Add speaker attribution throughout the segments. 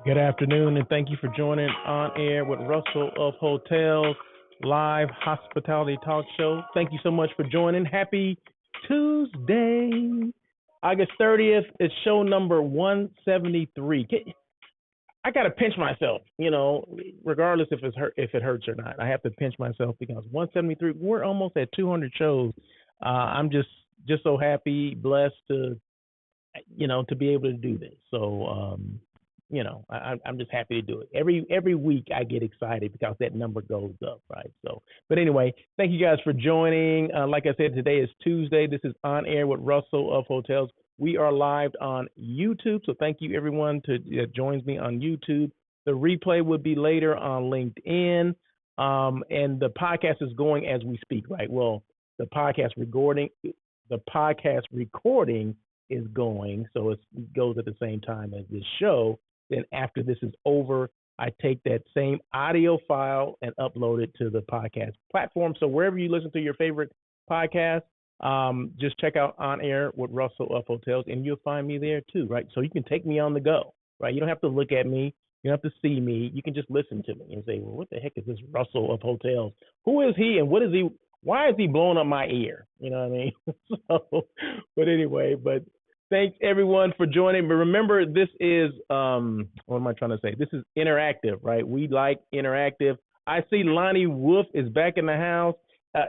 Speaker 1: Good afternoon, and thank you for joining On Air with Russell of Hotels live hospitality talk show. Thank you so much for joining. Happy Tuesday, August 30th. It's show number 173. I gotta pinch myself, regardless if it hurts or not. I have to pinch myself because 173. We're almost at 200 shows. I'm just so happy, blessed to be able to do this. So, I'm just happy to do it. Every week I get excited because that number goes up, right? So, but anyway, thank you guys for joining. Like I said, today is Tuesday. This is On Air with Russell of Hotels. We are live on YouTube, so thank you everyone that joins me on YouTube. The replay would be later on LinkedIn, and the podcast is going as we speak, right? Well, the podcast recording is going, so it goes at the same time as this show. Then after this is over, I take that same audio file and upload it to the podcast platform. So wherever you listen to your favorite podcast, just check out On Air with Russell of Hotels, and you'll find me there too, right? So you can take me on the go, right? You don't have to look at me. You don't have to see me. You can just listen to me and say, well, what the heck is this Russell of Hotels? Who is he and what is he? Why is he blowing up my ear? You know what I mean? But anyway, thanks everyone for joining. But remember, this is what am I trying to say? This is interactive, right? We like interactive. I see Lonnie Wolf is back in the house.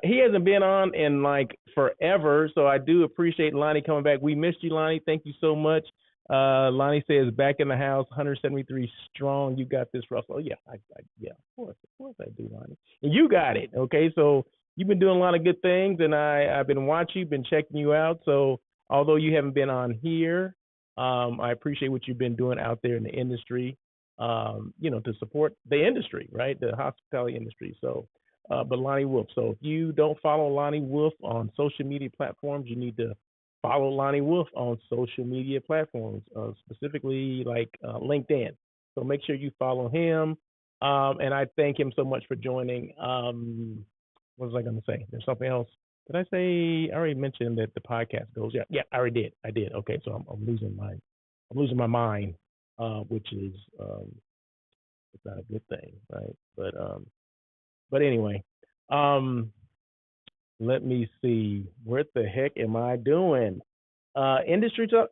Speaker 1: He hasn't been on in like forever, so I do appreciate Lonnie coming back. We missed you, Lonnie. Thank you so much. Lonnie says back in the house, 173 strong. You got this, Russell. Oh, yeah, yeah, of course I do, Lonnie. And you got it. Okay, so you've been doing a lot of good things, and I've been watching you, been checking you out. So although you haven't been on here, I appreciate what you've been doing out there in the industry, to support the industry, right? The hospitality industry. So, but Lonnie Wolf. So if you don't follow Lonnie Wolf on social media platforms, you need to follow Lonnie Wolf on social media platforms, specifically like LinkedIn. So make sure you follow him. And I thank him so much for joining. What was I going to say? There's something else. Did I say? I already mentioned that the podcast goes. Yeah, I already did. I did. Okay, so I'm losing my mind, which is it's not a good thing, right? But anyway, let me see. What the heck am I doing? Industry stuff.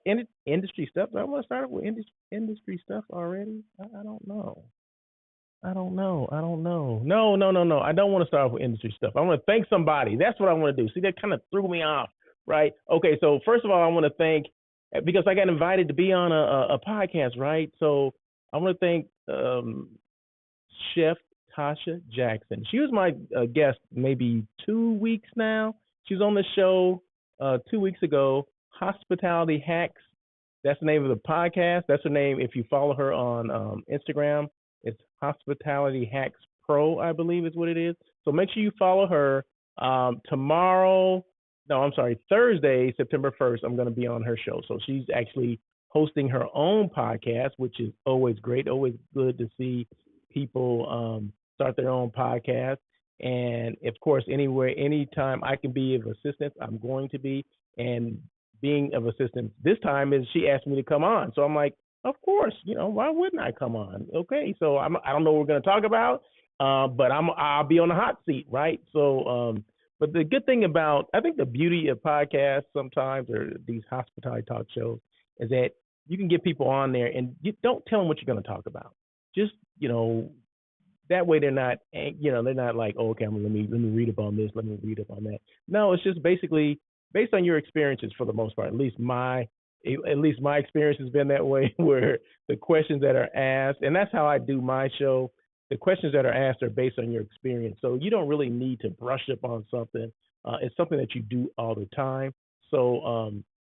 Speaker 1: Industry stuff. I want to start with industry stuff already. I don't know. I don't know. No. I don't want to start off with industry stuff. I want to thank somebody. That's what I want to do. See, that kind of threw me off, right? Okay, so first of all, I want to thank, because I got invited to be on a podcast, right? So I want to thank Chef Tasha Jackson. She was my guest maybe 2 weeks now. She was on the show 2 weeks ago, Hospitality Hacks. That's the name of the podcast. That's her name. If you follow her on Instagram, it's Hospitality Hacks Pro, I believe is what it is. So make sure you follow her. Thursday, September 1st, I'm going to be on her show. So she's actually hosting her own podcast, which is always great. Always good to see people start their own podcast. And of course, anytime I can be of assistance, I'm going to be. And being of assistance this time is she asked me to come on. So I'm like, of course, why wouldn't I come on? Okay, so I don't know what we're going to talk about, but I'll be on the hot seat, right? So, but the good thing about, I think the beauty of podcasts sometimes, or these hospitality talk shows, is that you can get people on there and you don't tell them what you're going to talk about. Just, that way they're not like, oh, okay, let me read up on this, let me read up on that. No, it's just basically based on your experiences for the most part. At least my experience has been that way, where the questions that are asked, and that's how I do my show, the questions that are asked are based on your experience. So you don't really need to brush up on something. It's something that you do all the time. So,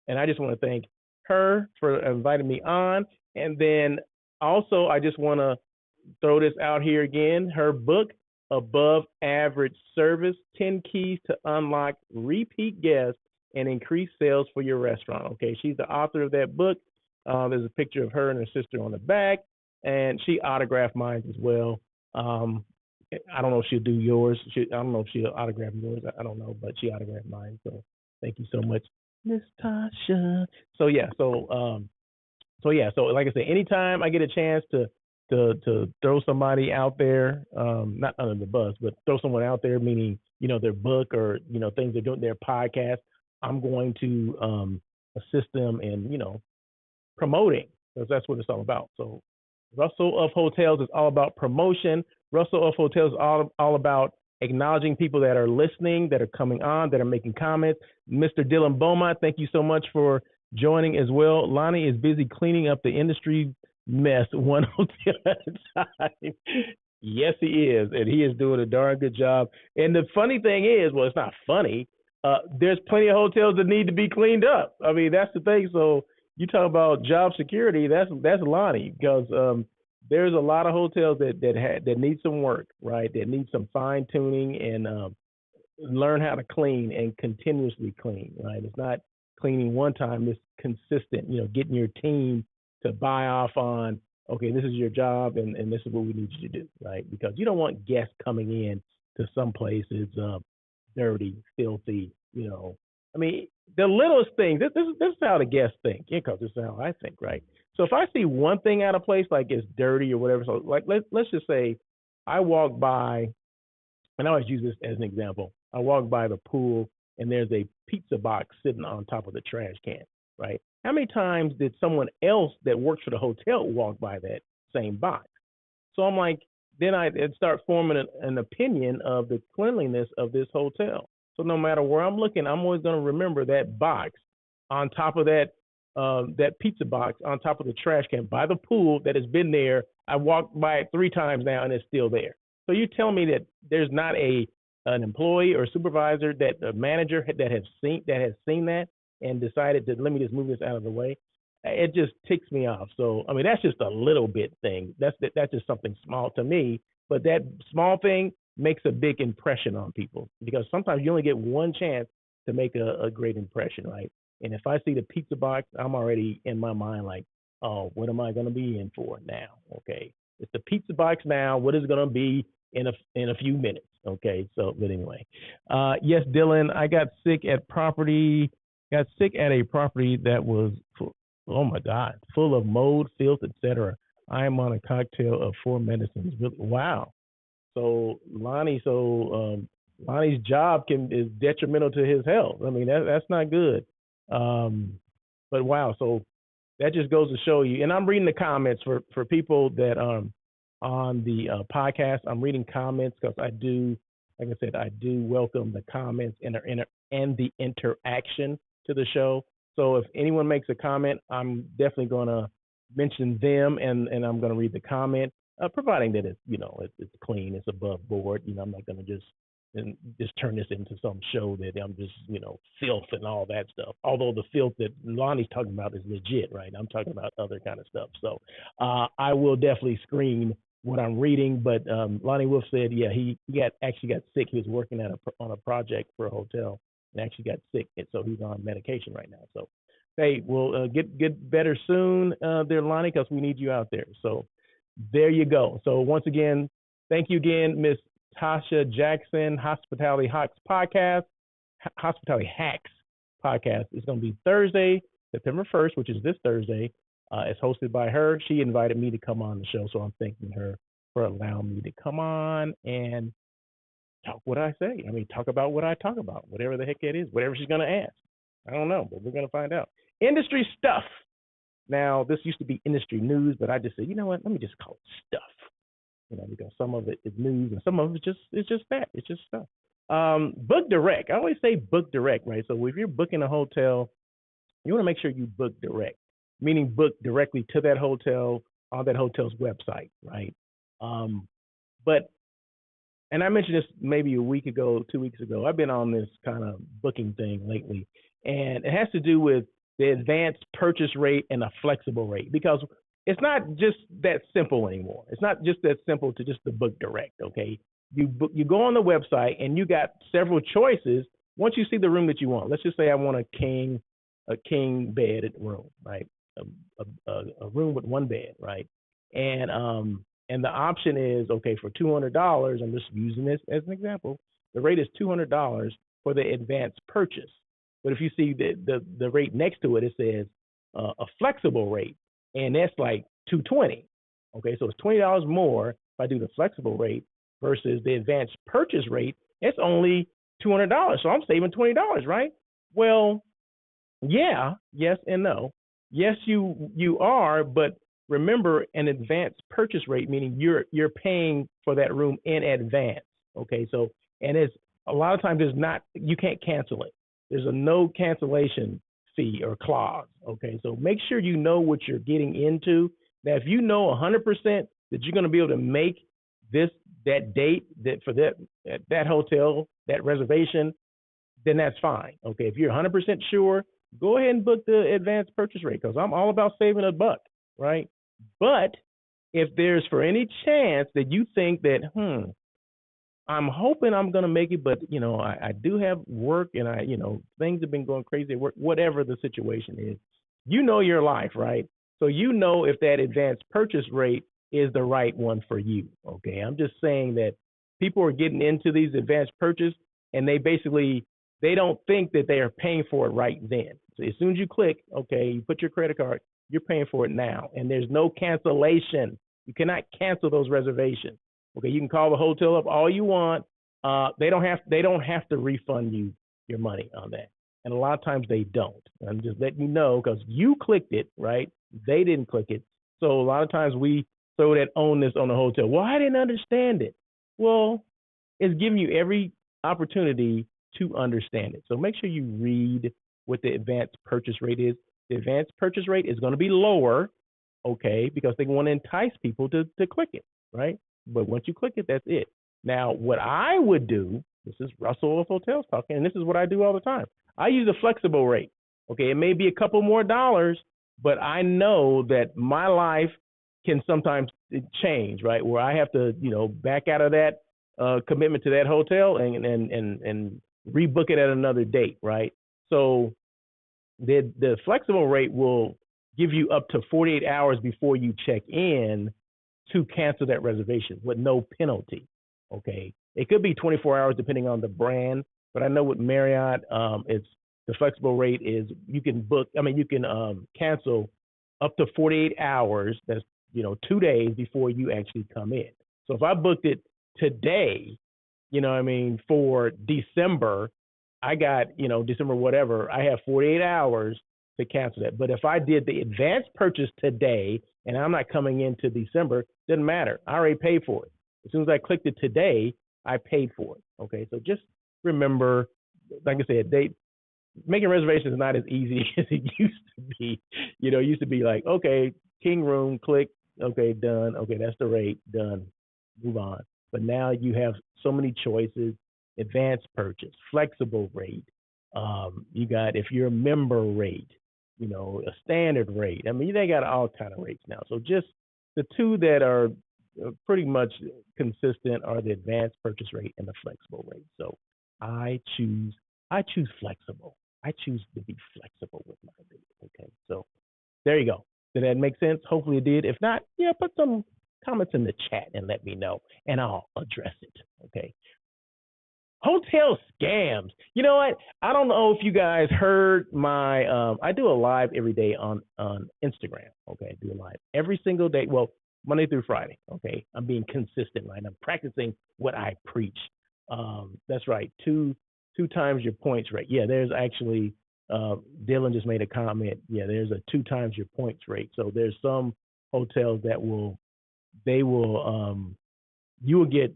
Speaker 1: and I just want to thank her for inviting me on. And then also, I just want to throw this out here again. Her book, Above Average Service, 10 Keys to Unlock Repeat Guests and Increase Sales for Your Restaurant. Okay, she's the author of that book. There's a picture of her and her sister on the back, and she autographed mine as well. I don't know if she'll do yours. I don't know if she'll autograph yours. I don't know, but she autographed mine. So thank you so much, Miss Tasha. So like I said, anytime I get a chance to to throw somebody out there, not under the bus, but throw someone out there, meaning, their book or, things they're doing, their podcast, I'm going to assist them in, promoting, because that's what it's all about. So Russell of Hotels is all about promotion. Russell of Hotels is all about acknowledging people that are listening, that are coming on, that are making comments. Mr. Dylan Beaumont, thank you so much for joining as well. Lonnie is busy cleaning up the industry mess one hotel at a time. Yes, he is, and he is doing a darn good job. And the funny thing is, well, it's not funny. There's plenty of hotels that need to be cleaned up. I mean, that's the thing. So you talk about job security. That's Lonnie, because there's a lot of hotels that need some work, right? That need some fine tuning and learn how to clean and continuously clean, right? It's not cleaning one time. It's consistent. Getting your team to buy off on, okay, this is your job and this is what we need you to do, right? Because you don't want guests coming in to some places dirty, filthy, I mean, the littlest things. This is how the guests think, because this is how I think, right? So if I see one thing out of place, like it's dirty or whatever, so like let's just say I walk by, and I always use this as an example. I walk by the pool and there's a pizza box sitting on top of the trash can, right? How many times did someone else that works for the hotel walk by that same box? So I'm like, then I start forming an opinion of the cleanliness of this hotel. So no matter where I'm looking, I'm always going to remember that box on top of that pizza box on top of the trash can by the pool that has been there. I walked by it 3 times now and it's still there. So you tell me that there's not an employee or supervisor, that a manager that has seen that and decided to, let me just move this out of the way. It just ticks me off. So I mean, that's just a little bit thing. That's just something small to me, but that small thing makes a big impression on people, because sometimes you only get one chance to make a great impression, right? And if I see the pizza box, I'm already in my mind like, oh, what am I going to be in for now? Okay, it's the pizza box now. What is it going to be in a few minutes? Okay, so but anyway, yes, Dylan, I got sick at a property that was, oh my God, full of mold, filth, etc. I am on a cocktail of 4 medicines. Wow. So Lonnie's job is detrimental to his health. I mean, that's not good. But wow, so that just goes to show you. And I'm reading the comments for people that on the podcast. I'm reading comments because I do, like I said, I do welcome the comments and the interaction to the show. So if anyone makes a comment, I'm definitely going to mention them, and I'm going to read the comment, providing that it's clean, it's above board. I'm not going to just turn this into some show that I'm just filth and all that stuff. Although the filth that Lonnie's talking about is legit, right? I'm talking about other kind of stuff. So I will definitely screen what I'm reading. But Lonnie Wolf said, yeah, he actually got sick. He was working on a project for a hotel and actually got sick, and so he's on medication right now. So hey, we'll get better soon, there, Lonnie, because we need you out there. So there you go. So once again, thank you again, Miss Tasha Jackson. Hospitality Hacks podcast is going to be Thursday, September 1st, which is this Thursday. It's hosted by her. She invited me to come on the show, so I'm thanking her for allowing me to come on and talk what I say. I mean, talk about what I talk about, whatever the heck it is, whatever she's going to ask. I don't know, but we're going to find out. Industry stuff. Now, this used to be industry news, but I just said, you know what? Let me just call it stuff. Because some of it is news and some of it's just that. It's just stuff. Book direct. I always say book direct, right? So if you're booking a hotel, you want to make sure you book direct, meaning book directly to that hotel on that hotel's website, right? And I mentioned this maybe a week ago, 2 weeks ago. I've been on this kind of booking thing lately, and it has to do with the advanced purchase rate and a flexible rate, because it's not just that simple anymore. It's not just that simple to just the book direct, okay? You go on the website and you got several choices. Once you see the room that you want, let's just say I want a king bed room, right? A room with one bed, right? And the option is, okay, for $200, I'm just using this as an example, the rate is $200 for the advanced purchase. But if you see the rate next to it, it says a flexible rate, and that's like $220. Okay, so it's $20 more if I do the flexible rate versus the advanced purchase rate. It's only $200, so I'm saving $20, right? Well, yeah, yes and no. Yes, you are, but remember an advanced purchase rate, meaning you're paying for that room in advance. Okay, so and it's a lot of times there's not, you can't cancel it. There's a no cancellation fee or clause. Okay, so make sure you know what you're getting into. Now, if you know 100% that you're going to be able to make this that date that for that hotel, that reservation, then that's fine. Okay, if you're 100% sure, go ahead and book the advanced purchase rate because I'm all about saving a buck, right? But if there's for any chance that you think that, I'm hoping I'm going to make it, but I do have work and things have been going crazy at work, whatever the situation is, your life, right? So if that advanced purchase rate is the right one for you. Okay, I'm just saying that people are getting into these advanced purchase and they don't think that they are paying for it right then. So as soon as you click, okay, you put your credit card, you're paying for it now, and there's no cancellation. You cannot cancel those reservations. Okay, you can call the hotel up all you want. They don't have to refund you your money on that, and a lot of times they don't. I'm just letting you know because you clicked it, right? They didn't click it, so a lot of times we throw that onus on the hotel. Well, I didn't understand it. Well, it's giving you every opportunity to understand it. So make sure you read what the advanced purchase rate is. The advanced purchase rate is going to be lower, okay, because they want to entice people to click it, right? But once you click it, that's it. Now, what I would do, this is Russell of Hotels talking, and this is what I do all the time. I use a flexible rate. Okay, it may be a couple more dollars, but I know that my life can sometimes change, right? Where I have to, back out of that commitment to that hotel and rebook it at another date, right? So the flexible rate will give you up to 48 hours before you check in to cancel that reservation with no penalty. Okay, it could be 24 hours depending on the brand, but I know with Marriott, it's the flexible rate is you can cancel up to 48 hours. That's 2 days before you actually come in. So if I booked it today, for December, I got, December whatever, I have 48 hours to cancel that. But if I did the advanced purchase today and I'm not coming into December, doesn't matter. I already paid for it. As soon as I clicked it today, I paid for it. Okay, so just remember, like I said, making reservations is not as easy as it used to be. It used to be like, okay, king room, click, okay, done. Okay, that's the rate, done, move on. But now you have so many choices: advanced purchase, flexible rate. You got, if you're a member, rate, a standard rate. They got all kind of rates now. So just the two that are pretty much consistent are the advanced purchase rate and the flexible rate. So I choose flexible. I choose to be flexible with my rate. Okay, so there you go. Did that make sense? Hopefully it did. If not, put some comments in the chat and let me know, and I'll address it. Okay. Hotel scams. You know what? I don't know if you guys heard my. I do a live every day on Instagram. Okay, I do a live every single day. Well, Monday through Friday. Okay, I'm being consistent, right? I'm practicing what I preach. That's right. Two times your points rate. Yeah, there's actually. Dylan just made a comment. Yeah, there's a 2 times your points rate. So there's some hotels that you will get,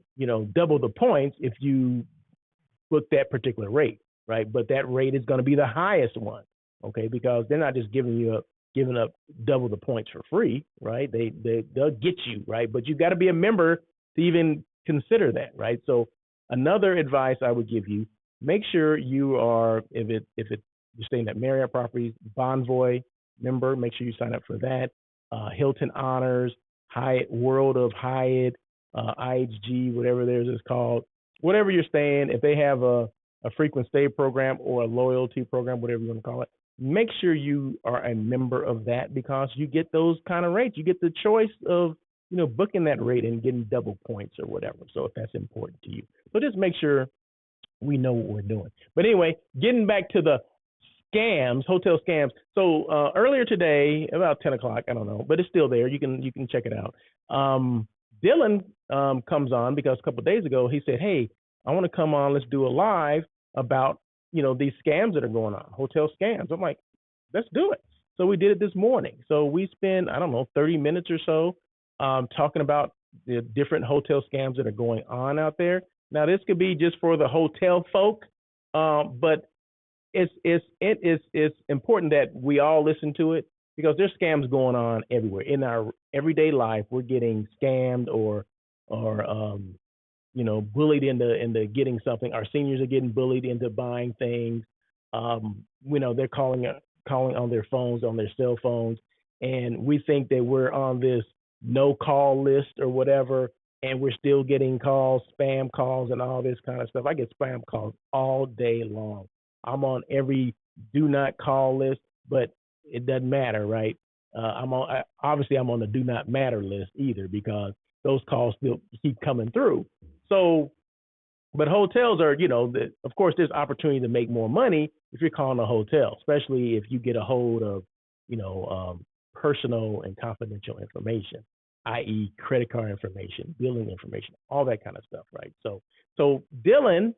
Speaker 1: double the points if you book that particular rate, right? But that rate is going to be the highest one, okay? Because they're not just giving up double the points for free, right? They'll get you, right? But you got to be a member to even consider that, right? So another advice I would give you: make sure you are, if you're staying at Marriott properties, Bonvoy member, make sure you sign up for that. Hilton Honors, Hyatt, World of Hyatt, IHG, whatever theirs is called. Whatever you're staying, if they have a frequent stay program or a loyalty program, whatever you want to call it, make sure you are a member of that, because you get those kind of rates. You get the choice of, booking that rate and getting double points or whatever. So if that's important to you. So just make sure we know what we're doing. But anyway, getting back to the scams, hotel scams. So earlier today, about 10 o'clock, I don't know, but it's still there. You can check it out. Dylan comes on because a couple of days ago he said, "Hey, I want to come on. Let's do a live about these scams that are going on, hotel scams." I'm like, "Let's do it." So we did it this morning. So we spent, I don't know, 30 minutes or so talking about the different hotel scams that are going on out there. Now this could be just for the hotel folk, but it's important that we all listen to it because there's scams going on everywhere in our everyday life. We're getting scammed or bullied into getting something. Our seniors are getting bullied into buying things. They're calling on their phones, on their cell phones, and we think that we're on this no call list or whatever, and we're still getting calls, spam calls, and all this kind of stuff. I get spam calls all day long. I'm on every do not call list, but it doesn't matter, right? I'm on the do not matter list either because those calls still keep coming through. So, but hotels are, of course, there's opportunity to make more money if you're calling a hotel, especially if you get a hold of, personal and confidential information, i.e., credit card information, billing information, all that kind of stuff, right? So Dylan,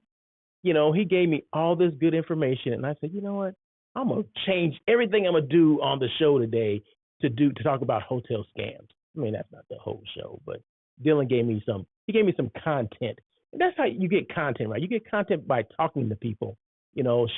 Speaker 1: he gave me all this good information, and I said, you know what? I'm gonna change everything I'm gonna do on the show today to talk about hotel scams. I mean, that's not the whole show, but Dylan gave me some. He gave me some content, and that's how you get content, right? You get content by talking to people,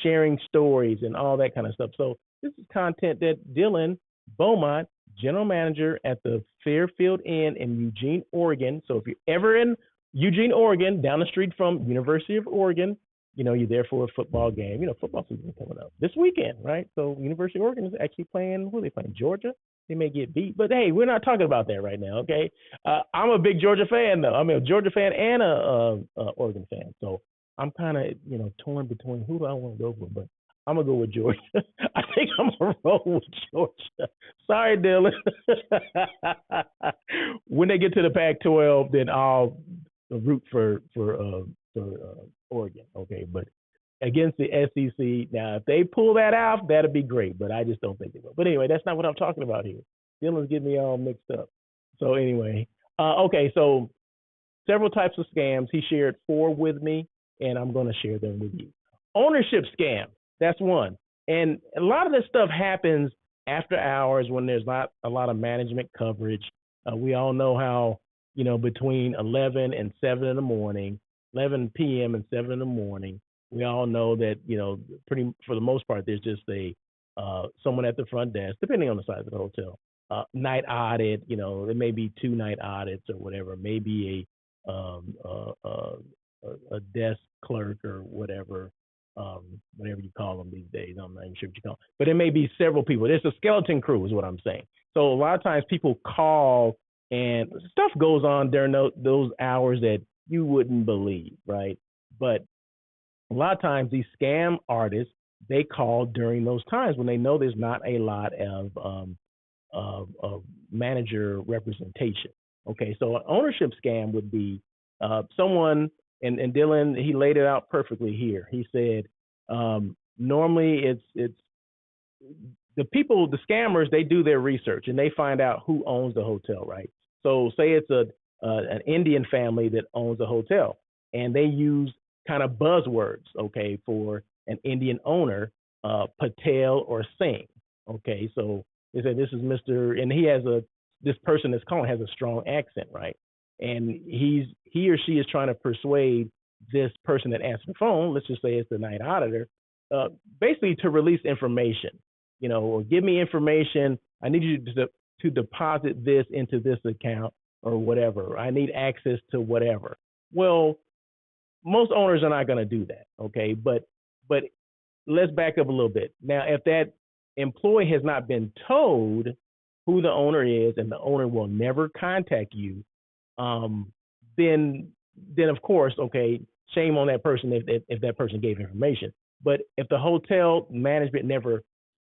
Speaker 1: sharing stories and all that kind of stuff. So this is content that Dylan Beaumont, general manager at the Fairfield Inn in Eugene, Oregon. So if you're ever in Eugene, Oregon, down the street from University of Oregon, you're there for a football game. Football season is coming up this weekend, right? So University of Oregon is actually playing. Who are they playing? Georgia. They may get beat, but hey, we're not talking about that right now, okay? I'm a big Georgia fan, though. I'm a Georgia fan and a Oregon fan, so I'm kind of torn between who do I want to go for, but I'm gonna go with Georgia. I think I'm gonna roll with Georgia. Sorry, Dylan. When they get to the Pac-12, then I'll root for Oregon, okay? But against the SEC, now if they pull that out, that'd be great. But I just don't think they will. But anyway, that's not what I'm talking about here. Dylan's getting me all mixed up. So anyway, okay. So several types of scams. He shared 4 with me, and I'm going to share them with you. Ownership scam. That's one. And a lot of this stuff happens after hours when there's not a lot of management coverage. We all know how, between 11 and 7 in the morning, 11 p.m. and 7 in the morning, we all know that, pretty for the most part, there's just someone at the front desk, depending on the size of the hotel, night audit. There may be 2 night audits or whatever, maybe a desk clerk or whatever you call them these days. I'm not even sure what you call them. But it may be several people. There's a skeleton crew is what I'm saying. So a lot of times people call and stuff goes on during those hours that you wouldn't believe, right? But a lot of times these scam artists, they call during those times when they know there's not a lot of manager representation. Okay, so an ownership scam would be someone, and Dylan, he laid it out perfectly here. He said, normally it's the people, the scammers, they do their research and they find out who owns the hotel, right? So say it's an Indian family that owns a hotel, and they use kind of buzzwords, okay, for an Indian owner, Patel or Singh. Okay, so they say this is Mr. and this person that's calling has a strong accent, right? And he or she is trying to persuade this person that answered the phone, let's just say it's the night auditor, basically to release information, or give me information. I need you to deposit this into this account or whatever. I need access to whatever. Well, most owners are not going to do that, okay? But let's back up a little bit. Now, if that employee has not been told who the owner is and the owner will never contact you, then of course, okay, shame on that person if that person gave information. But if the hotel management never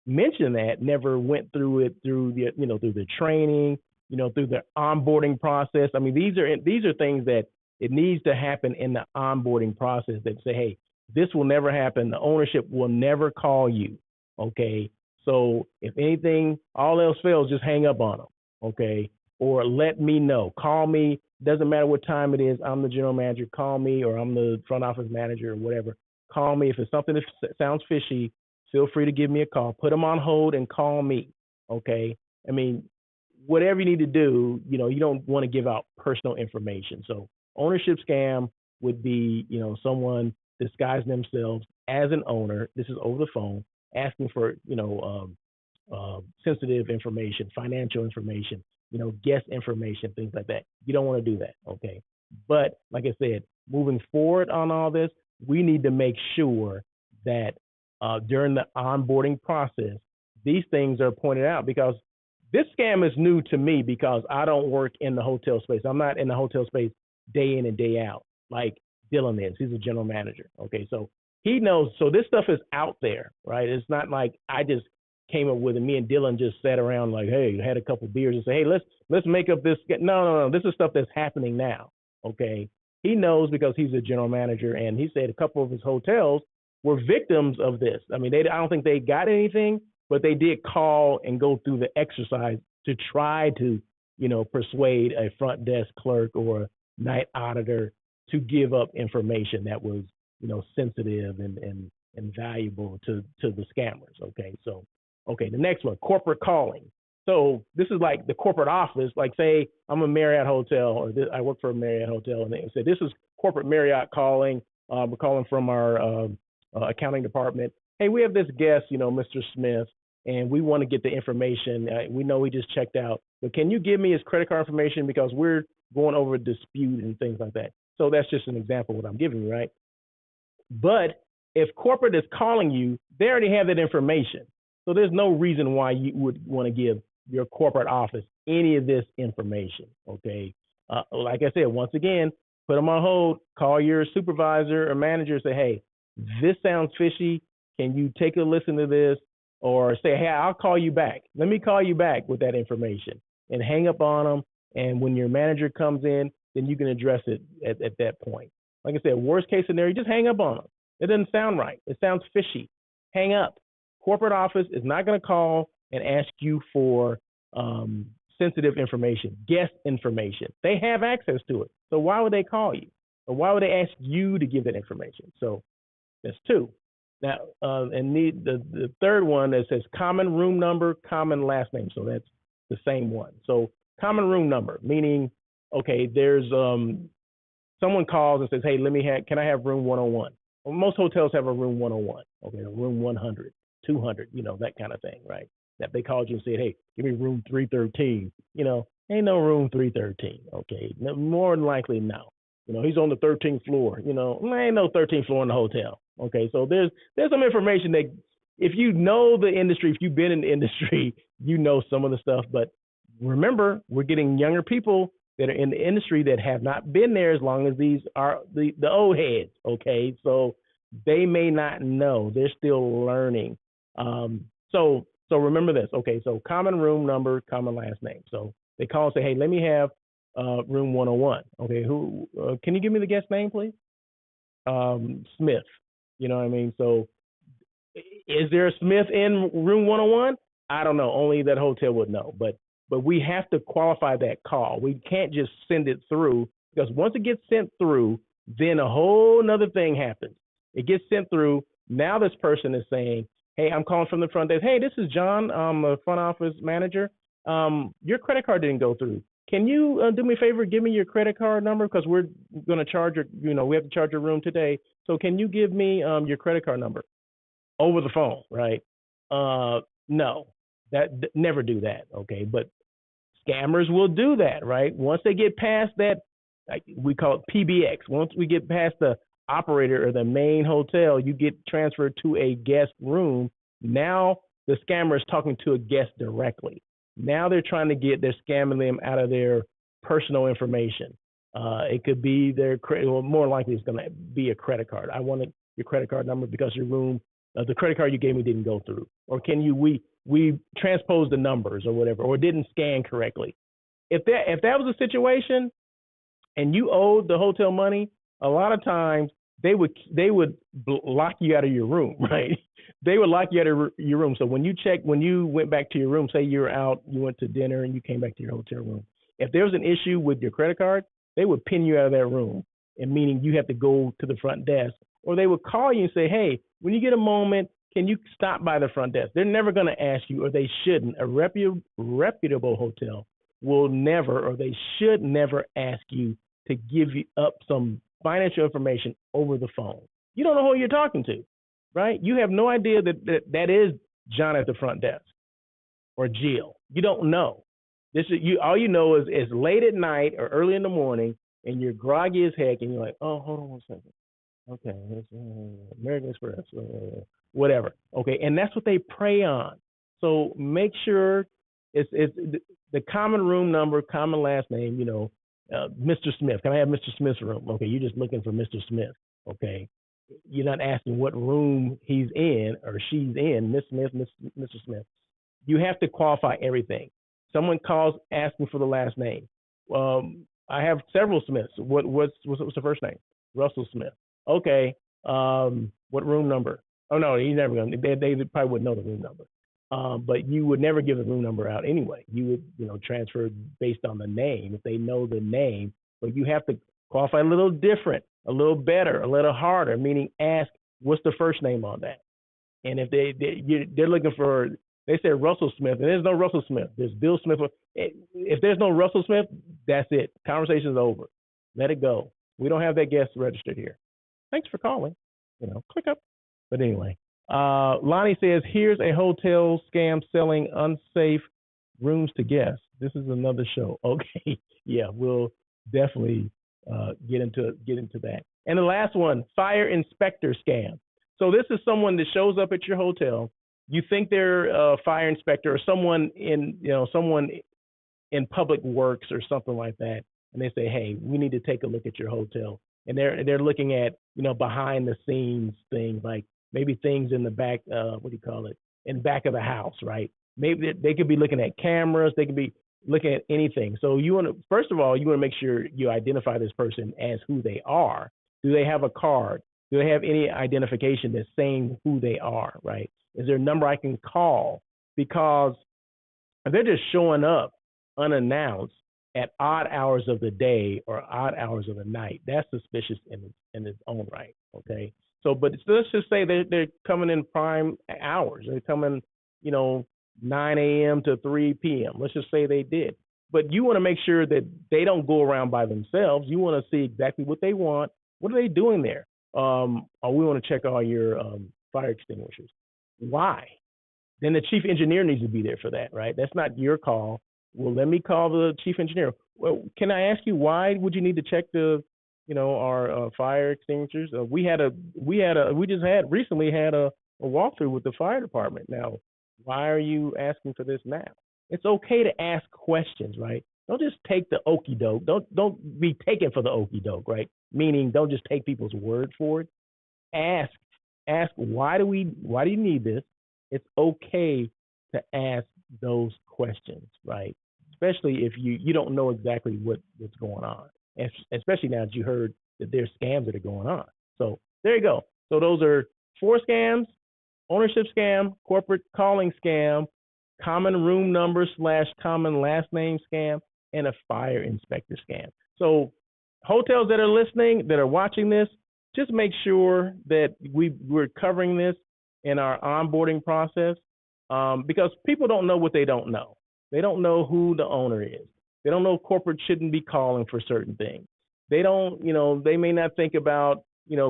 Speaker 1: mentioned that, never went through it through the training, through the onboarding process. I mean, these are things that it needs to happen in the onboarding process that say, hey, this will never happen. The ownership will never call you. Okay. So if anything, all else fails, just hang up on them. Okay. Or let me know. Call me. Doesn't matter what time it is. I'm the general manager. Call me, or I'm the front office manager or whatever. Call me. If it's something that sounds fishy, feel free to give me a call. Put them on hold and call me. Okay. I mean, whatever you need to do, you don't want to give out personal information. So ownership scam would be, someone disguising themselves as an owner. This is over the phone, asking for, sensitive information, financial information, guest information, things like that. You don't want to do that. Okay. But like I said, moving forward on all this, we need to make sure that during the onboarding process, these things are pointed out, because this scam is new to me because I don't work in the hotel space. I'm not in the hotel space day in and day out like Dylan is. He's a general manager. Okay. So he knows. So this stuff is out there, right? It's not like I just came up with it. Me and Dylan just sat around like, hey, had a couple beers and say, hey, let's make up this. No. This is stuff that's happening now. Okay. He knows because he's a general manager, and he said a couple of his hotels were victims of this. I mean, I don't think they got anything, but they did call and go through the exercise to try to, persuade a front desk clerk or a night auditor to give up information that was, sensitive and valuable to the scammers. Okay. So, okay. The next one, corporate calling. So this is like the corporate office. Like, say I'm a Marriott hotel, or I work for a Marriott hotel, and they say, this is corporate Marriott calling. We're calling from our accounting department. Hey, we have this guest, Mr. Smith, and we want to get the information. We know he just checked out, but can you give me his credit card information, because we're going over a dispute and things like that. So that's just an example of what I'm giving you, right? But if corporate is calling you, they already have that information. So there's no reason why you would want to give your corporate office any of this information, okay? Like I said, once again, put them on hold, call your supervisor or manager, say, hey, this sounds fishy. Can you take a listen to this? Or say, hey, I'll call you back. Let me call you back with that information, and hang up on them. And when your manager comes in, then you can address it at that point. Like I said, worst case scenario, just hang up on them. It doesn't sound right. It sounds fishy. Hang up. Corporate office is not going to call and ask you for sensitive information, guest information. They have access to it. So why would they call you? Or why would they ask you to give that information? So that's two. Now, and the third one that says common room number, common last name. So that's the same one. So common room number, meaning, okay, there's someone calls and says, hey, can I have room 101? Well, most hotels have a room 101, okay, a room 100, 200, that kind of thing, right? That they called you and said, hey, give me room 313. Ain't no room 313, okay? More than likely, no. He's on the 13th floor. Ain't no 13th floor in the hotel. Okay, so there's some information that, if you know the industry, if you've been in the industry, some of the stuff. But remember, we're getting younger people that are in the industry that have not been there as long as these are the old heads. Okay, so they may not know. They're still learning. So remember this. Okay, so common room number, common last name. So they call and say, hey, let me have room 101. Okay, who? Can you give me the guest name, please? Smith. You know what I mean? So is there a Smith in room 101? I don't know. Only that hotel would know. But we have to qualify that call. We can't just send it through, because once it gets sent through, then a whole nother thing happens. It gets sent through. Now this person is saying, hey, I'm calling from the front desk. Hey, this is John. I'm a front office manager. Your credit card didn't go through. Can you do me a favor? Give me your credit card number, because we're going to charge we have to charge your room today. So can you give me your credit card number over the phone, right? No, never do that. Okay. But scammers will do that, right? Once they get past that, like we call it PBX. Once we get past the operator or the main hotel, you get transferred to a guest room. Now the scammer is talking to a guest directly. Now they're scamming them out of their personal information. It could be their credit, well, more likely it's going to be a credit card. I wanted your credit card number because your room, the credit card you gave me didn't go through. Or we transposed the numbers or whatever, or didn't scan correctly. If that was a situation and you owed the hotel money, a lot of times they would lock you out of your room, right? They would lock you out of your room. So when you went back to your room, say you were out, you went to dinner and you came back to your hotel room. If there was an issue with your credit card, they would pin you out of that room, and meaning you have to go to the front desk, or they would call you and say, hey, when you get a moment, can you stop by the front desk? They're never going to ask you, or they shouldn't. A reputable hotel will never, or they should never ask you to give you up some financial information over the phone. You don't know who you're talking to, right? You have no idea that is John at the front desk or Jill. You don't know. This is you. All you know is it's late at night or early in the morning, and you're groggy as heck, and you're like, oh, hold on 1 second. Okay, it's American Express, whatever. Okay, and that's what they prey on. So make sure it's the common room number, common last name. Mr. Smith. Can I have Mr. Smith's room? Okay, you're just looking for Mr. Smith. Okay, you're not asking what room he's in or she's in. Miss Smith, Mr. Smith. You have to qualify everything. Someone calls asking for the last name. I have several Smiths. What's the first name? Russell Smith. Okay. What room number? Oh no, he's never gonna. They probably wouldn't know the room number. But you would never give the room number out anyway. You would, transfer based on the name if they know the name. But you have to qualify a little different, a little better, a little harder. Meaning, ask what's the first name on that. And if they're looking for, they said Russell Smith, and there's no Russell Smith. There's Bill Smith. If there's no Russell Smith, that's it. Conversation's over. Let it go. We don't have that guest registered here. Thanks for calling. Click up. But anyway. Lonnie says, here's a hotel scam selling unsafe rooms to guests. This is another show. Okay. Yeah, we'll definitely get into that. And the last one, fire inspector scam. So this is someone that shows up at your hotel. You think they're a fire inspector or someone in public works or something like that. And they say, hey, we need to take a look at your hotel. And they're looking at, behind the scenes things like, maybe things in the back, in back of the house, right? Maybe they could be looking at cameras. They could be looking at anything. So first of all, you want to make sure you identify this person as who they are. Do they have a card? Do they have any identification that's saying who they are, right? Is there a number I can call? Because if they're just showing up unannounced at odd hours of the day or odd hours of the night, that's suspicious in its own right, okay? So, but let's just say they're coming in prime hours. They're coming, 9 a.m. to 3 p.m. Let's just say they did. But you want to make sure that they don't go around by themselves. You want to see exactly what they want. What are they doing there? We want to check all your fire extinguishers. Why? Then the chief engineer needs to be there for that, right? That's not your call. Well, let me call the chief engineer. Well, can I ask you, why would you need to check our fire extinguishers? We just recently had a walkthrough with the fire department. Now, why are you asking for this now? It's okay to ask questions, right? Don't just take the okie doke. Don't be taken for the okie doke, right? Meaning, don't just take people's word for it. Ask why do you need this? It's okay to ask those questions, right? Especially if you don't know exactly what's going on. And especially now that you heard that there's scams that are going on. So there you go. So those are 4 scams: ownership scam, corporate calling scam, common room number / common last name scam, and a fire inspector scam. So hotels that are listening, that are watching this, just make sure that we're covering this in our onboarding process, because people don't know what they don't know. They don't know who the owner is. They don't know corporate shouldn't be calling for certain things. They don't, they may not think about,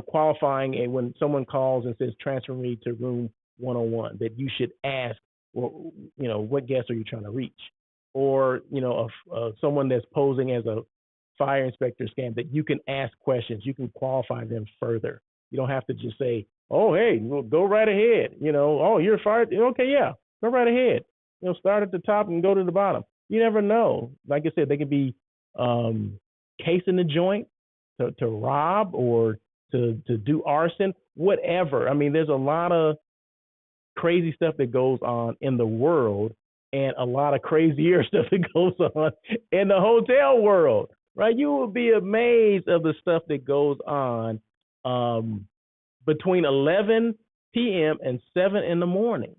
Speaker 1: qualifying, and when someone calls and says, transfer me to room 101, that you should ask, well, what guest are you trying to reach? Or, someone that's posing as a fire inspector scam, that you can ask questions. You can qualify them further. You don't have to just say, oh, hey, well, go right ahead. Oh, you're fired. Okay, yeah, go right ahead. Start at the top and go to the bottom. You never know. Like I said, they could be casing the joint to rob or to do arson, whatever. I mean, there's a lot of crazy stuff that goes on in the world, and a lot of crazier stuff that goes on in the hotel world, right? You will be amazed of the stuff that goes on between 11 p.m. and 7 in the morning.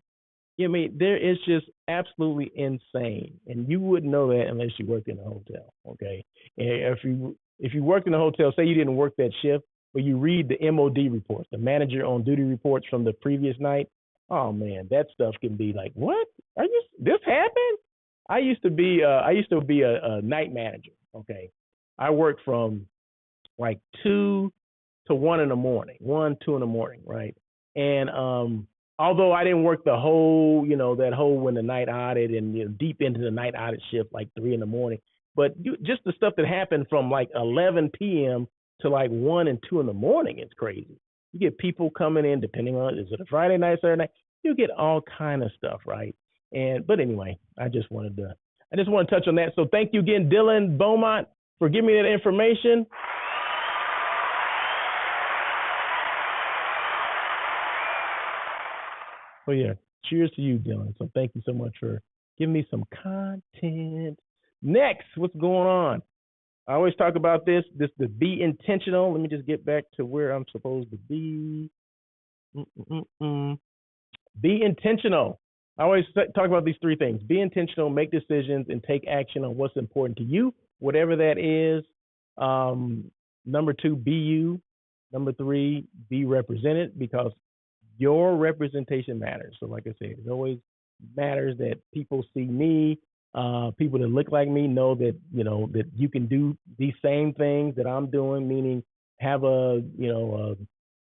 Speaker 1: I mean, there is just absolutely insane, and you wouldn't know that unless you worked in a hotel. Okay, and if you worked in a hotel, say you didn't work that shift, but you read the MOD reports, the manager on duty reports from the previous night. Oh man, that stuff can be like, what? Are you? This happened? I used to be a night manager. Okay, I worked from like 2 to 1 in the morning, 1, 2 in the morning, right? And although I didn't work the whole, that whole when the night audit and deep into the night audit shift like 3 in the morning, but just the stuff that happened from like 11 p.m. to like 1 and 2 in the morning is crazy. You get people coming in depending on is it a Friday night, Saturday night. You get all kind of stuff, right? But anyway, I just wanted to touch on that. So thank you again, Dylan Beaumont, for giving me that information. Oh yeah, cheers to you, Dylan. So thank you so much for giving me some content. Next, what's going on? I always talk about this to be intentional. Let me just get back to where I'm supposed to be. Be intentional. I always talk about these 3 things. Be intentional, make decisions, and take action on what's important to you, whatever that is. Number 2, be you. Number 3, be represented, because your representation matters. So like I said, it always matters that people see me, people that look like me know that, that you can do these same things that I'm doing, meaning have a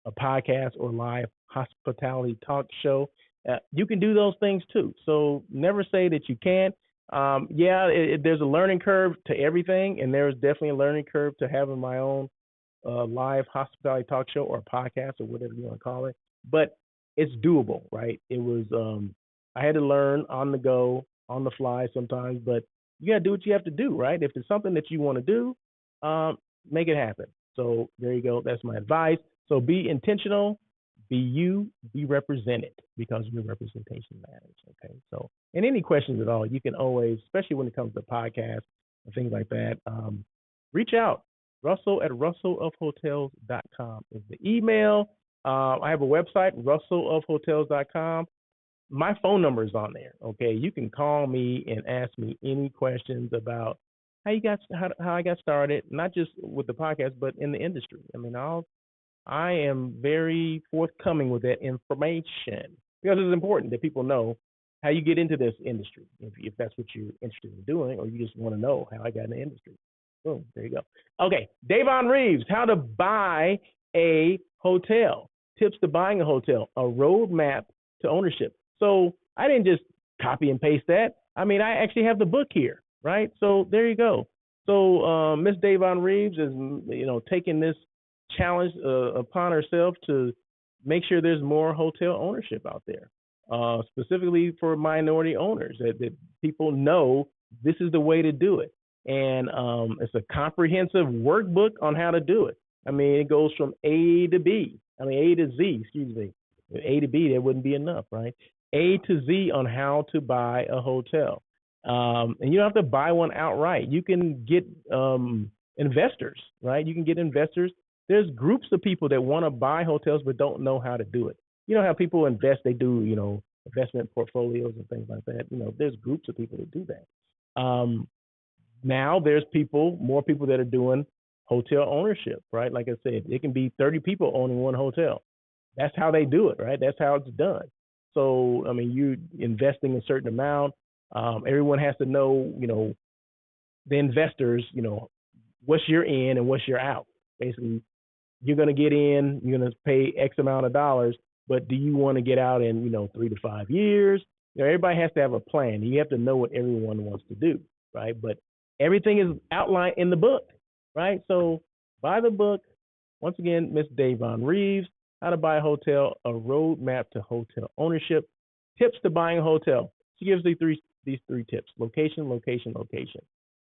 Speaker 1: podcast or live hospitality talk show. You can do those things too. So never say that you can't. There's a learning curve to everything, and there's definitely a learning curve to having my own live hospitality talk show or podcast or whatever you want to call it. But it's doable, right? It was I had to learn on the go, on the fly sometimes, but you got to do what you have to do, right? If it's something that you want to do, make it happen. So there you go. That's my advice. So be intentional, be you, be represented, because your representation matters. Okay. So, and any questions at all, you can always, especially when it comes to podcasts and things like that, reach out. Russell at russellofhotels.com is the email. I have a website, russellofhotels.com. My phone number is on there. Okay, you can call me and ask me any questions about how I got started, not just with the podcast, but in the industry. I mean, I am very forthcoming with that information, because it's important that people know how you get into this industry, if that's what you're interested in doing, or you just want to know how I got in the industry. Boom, there you go. Okay, Davon Reeves, how to buy a hotel. Tips to buying a hotel, a roadmap to ownership. So I didn't just copy and paste that. I mean, I actually have the book here, right? So there you go. So Miss Davon Reeves is, taking this challenge upon herself to make sure there's more hotel ownership out there, specifically for minority owners, that people know this is the way to do it. And it's a comprehensive workbook on how to do it. I mean, it goes from A to Z, excuse me. A to B, that wouldn't be enough, right? A to Z on how to buy a hotel. And you don't have to buy one outright. You can get investors, right? You can get investors. There's groups of people that want to buy hotels but don't know how to do it. You know how people invest, they do, investment portfolios and things like that. There's groups of people that do that. Now there's more people that are doing hotel ownership, right? Like I said, it can be 30 people owning one hotel. That's how they do it, right? That's how it's done. So, I mean, you investing a certain amount. Everyone has to know, the investors, what's your in and what's your out. Basically, you're going to get in, you're going to pay X amount of dollars, but do you want to get out in, 3 to 5 years? Everybody has to have a plan. You have to know what everyone wants to do, right? But everything is outlined in the book, right? So buy the book. Once again, Miss Davon Reeves, How to Buy a Hotel, a Roadmap to Hotel Ownership, Tips to Buying a Hotel. She gives these three tips: location, location, location.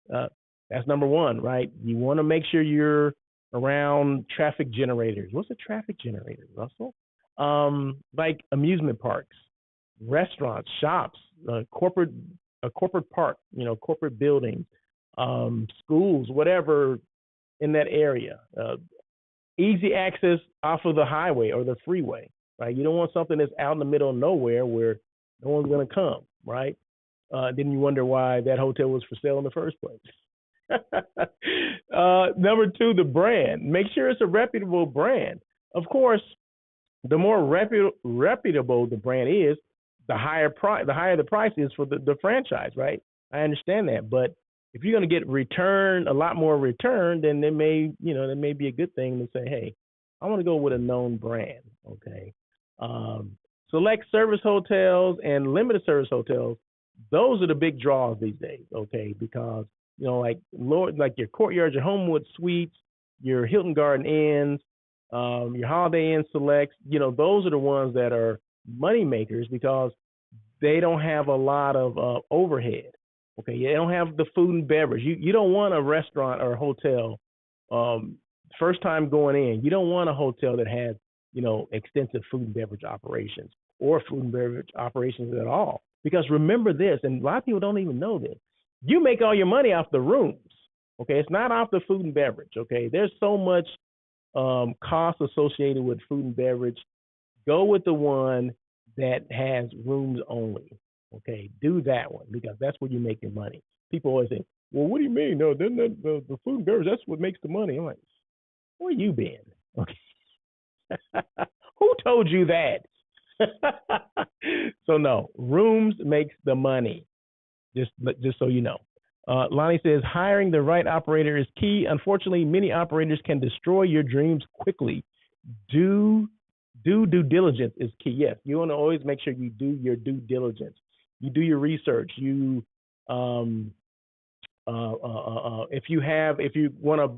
Speaker 1: That's number 1, right? You want to make sure you're around traffic generators. What's a traffic generator, Russell? Like amusement parks, restaurants, shops, a corporate park, corporate buildings, schools, whatever in that area. easy access off of the highway or the freeway, right? You don't want something that's out in the middle of nowhere where no one's going to come, right? Then you wonder why that hotel was for sale in the first place. Number two, the brand. Make sure it's a reputable brand. Of course, the more reputable the brand is, the higher the price is for the franchise, right? I understand that, but if you're going to get a lot more return, then there may be a good thing to say, hey, I want to go with a known brand. Okay. Select service hotels and limited service hotels. Those are the big draws these days. Okay, because like your Courtyards, your Homewood Suites, your Hilton Garden Inns, your Holiday Inn Selects. Those are the ones that are money makers because they don't have a lot of overhead. Okay, they don't have the food and beverage. You don't want a restaurant or a hotel first time going in. You don't want a hotel that has extensive food and beverage operations or food and beverage operations at all. Because remember this, and a lot of people don't even know this. You make all your money off the rooms. Okay, it's not off the food and beverage. Okay, there's so much cost associated with food and beverage. Go with the one that has rooms only. Okay, do that one because that's where you make your money. People always say, well, what do you mean? No, then the food and beverage, that's what makes the money. I'm like, where you been? Okay. Who told you that? So no, rooms makes the money. Just so you know. Lonnie says hiring the right operator is key. Unfortunately, many operators can destroy your dreams quickly. Due diligence is key. Yes, you want to always make sure you do your due diligence. You do your research. You if you want to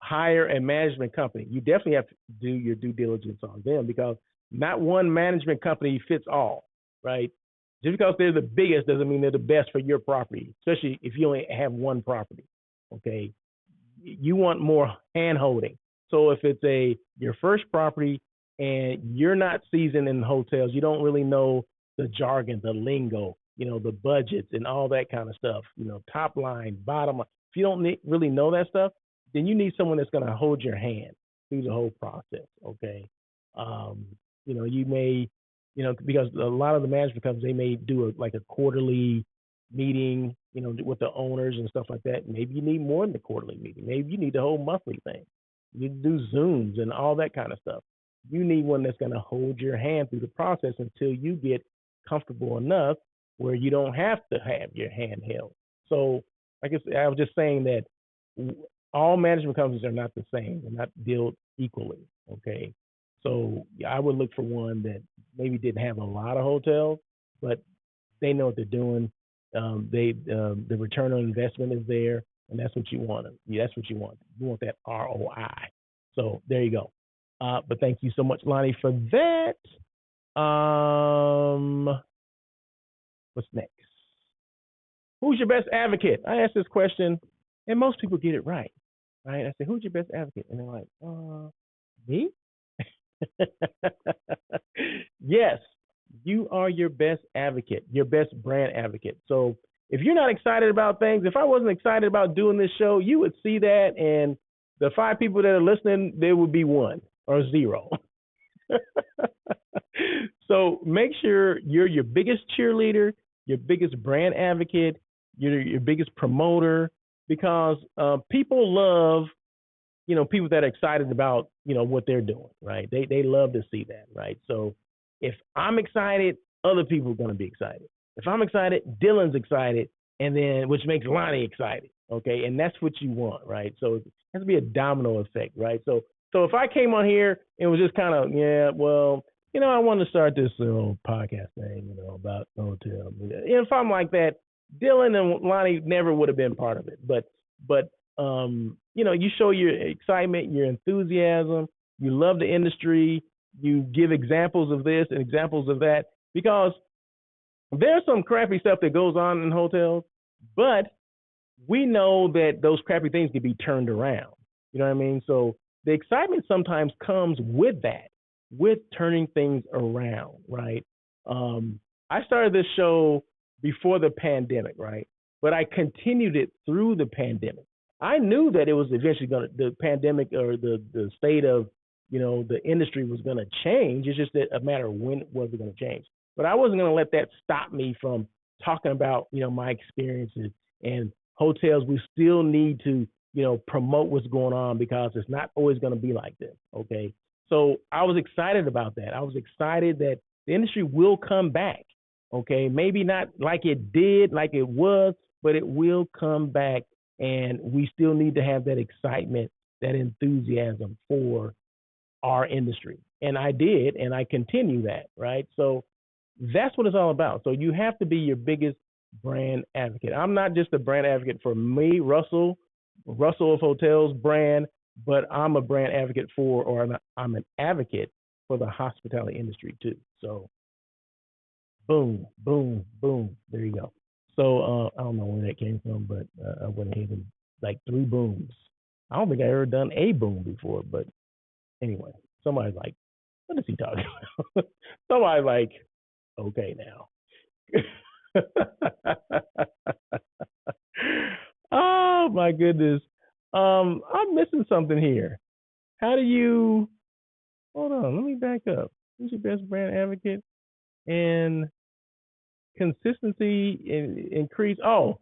Speaker 1: hire a management company, you definitely have to do your due diligence on them because not one management company fits all, right? Just because they're the biggest doesn't mean they're the best for your property, especially if you only have one property. Okay, you want more hand holding. So if it's your first property and you're not seasoned in hotels, you don't really know the jargon, the lingo, the budgets and all that kind of stuff, top line, bottom line. If you don't really know that stuff, then you need someone that's going to hold your hand through the whole process. Okay. You may, because a lot of the management companies, they may do a quarterly meeting, with the owners and stuff like that. Maybe you need more than the quarterly meeting. Maybe you need the whole monthly thing. You do Zooms and all that kind of stuff. You need one that's going to hold your hand through the process until you get comfortable enough where you don't have to have your hand held. So, I guess I was just saying that all management companies are not the same. They're not built equally. Okay. So I would look for one that maybe didn't have a lot of hotels, but they know what they're doing. The return on investment is there, and that's what you want. That's what you want. You want that ROI. So there you go. But thank you so much, Lonnie, for that. What's next? Who's your best advocate? I asked this question, and most people get it right. Right? I say, who's your best advocate? And they're like, me? Yes, you are your best advocate, your best brand advocate. So if you're not excited about things, if I wasn't excited about doing this show, you would see that, and the 5 people that are listening, there would be 1 or 0. So make sure you're your biggest cheerleader, your biggest brand advocate, your biggest promoter, because people love people that are excited about, what they're doing, right? They love to see that, right? So if I'm excited, other people are going to be excited. If I'm excited, Dylan's excited, and then which makes Lonnie excited, okay? And that's what you want, right? So it has to be a domino effect, right? So if I came on here and was just kind of, I want to start this podcast thing, about the hotel. If I'm like that, Dylan and Lonnie never would have been part of it. But you show your excitement, your enthusiasm, you love the industry, you give examples of this and examples of that, because there's some crappy stuff that goes on in hotels, but we know that those crappy things can be turned around. You know what I mean? So the excitement sometimes comes with that, with turning things around, right? I started this show before the pandemic, right? But I continued it through the pandemic. I knew that it was eventually the pandemic or the state of, the industry was going to change. It's just that a matter of when was it going to change. But I wasn't going to let that stop me from talking about, my experiences and hotels. We still need to, promote what's going on because it's not always going to be like this. Okay. So I was excited about that. I was excited that the industry will come back. Okay. Maybe not like it did, like it was, but it will come back. And we still need to have that excitement, that enthusiasm for our industry. And I did, and I continue that, right? So that's what it's all about. So you have to be your biggest brand advocate. I'm not just a brand advocate for me, Russell of Hotels brand, but I'm a brand advocate for, or I'm an advocate for the hospitality industry too. So boom, boom, boom. There you go. So I don't know where that came from, but I went ahead and like 3 booms. I don't think I ever done a boom before, but anyway, somebody's like, what is he talking about? Somebody's like, okay now. Oh my goodness. I'm missing something here. How do you hold on, let me back up. Who's your best brand advocate? And consistency increase social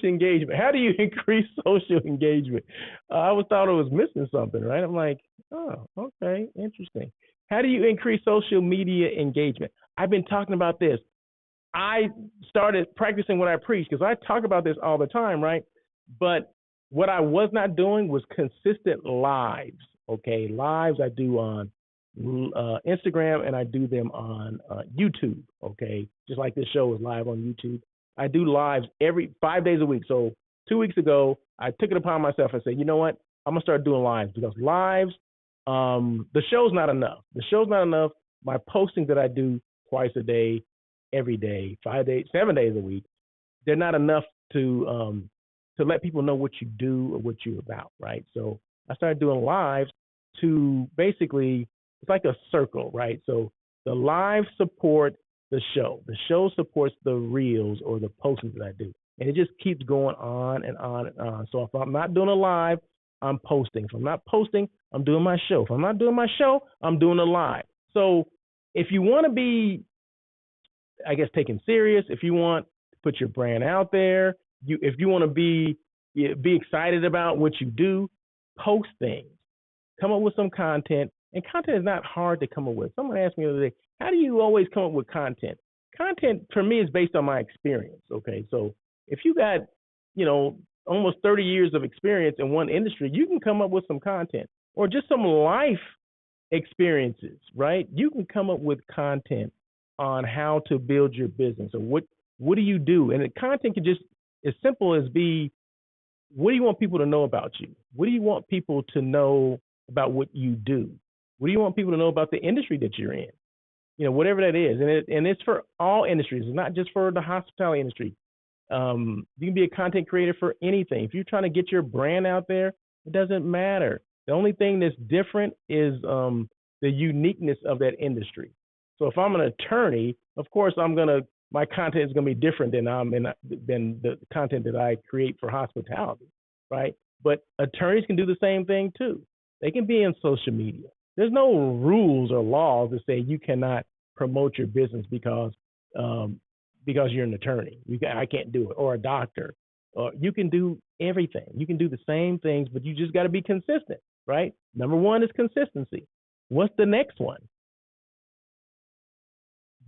Speaker 1: engagement. How do you increase social engagement? I always thought I was missing something, right? I'm like, oh, okay, interesting. How do you increase social media engagement? I've been talking about this. I started practicing what I preach because I talk about this all the time, right? But what I was not doing was consistent lives. Okay, lives I do on Instagram, and I do them on YouTube. Okay, just like this show is live on YouTube. I do lives every 5 days a week. So 2 weeks ago, I took it upon myself and said, you know what? I'm gonna start doing lives because lives, the show's not enough. The show's not enough. My postings that I do twice a day, every day, 5 days, 7 days a week, they're not enough to let people know what you do or what you're about, right? So I started doing lives to basically, it's like a circle, right? So the live support the show. The show supports the reels or the postings that I do. And it just keeps going on and on and on. So if I'm not doing a live, I'm posting. If I'm not posting, I'm doing my show. If I'm not doing my show, I'm doing a live. So if you want to be, I guess, taken serious, if you want to put your brand out there, if you want to be excited about what you do, post things. Come up with some content. And content is not hard to come up with. Someone asked me the other day, how do you always come up with content? Content for me is based on my experience. Okay. So if you got, almost 30 years of experience in one industry, you can come up with some content or just some life experiences, right? You can come up with content on how to build your business or what do you do? And the content can just as simple as be, what do you want people to know about you? What do you want people to know about what you do? What do you want people to know about the industry that you're in? Whatever that is. And it's for all industries. It's not just for the hospitality industry. You can be a content creator for anything. If you're trying to get your brand out there, it doesn't matter. The only thing that's different is the uniqueness of that industry. So if I'm an attorney, of course my content is gonna be different than the content that I create for hospitality, right? But attorneys can do the same thing too. They can be in social media. There's no rules or laws that say you cannot promote your business because you're an attorney. I can't do it, or a doctor. You can do everything. You can do the same things, but you just got to be consistent, right? Number 1 is consistency. What's the next one?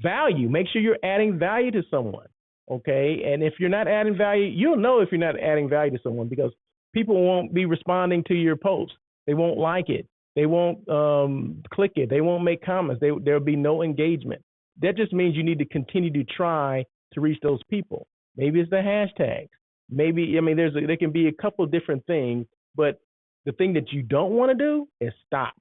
Speaker 1: Value. Make sure you're adding value to someone, okay? And if you're not adding value, you'll know if you're not adding value to someone because people won't be responding to your post. They won't like it. They won't click it. They won't make comments. There'll be no engagement. That just means you need to continue to try to reach those people. Maybe it's the hashtags. Maybe, there can be a couple of different things, but the thing that you don't want to do is stop.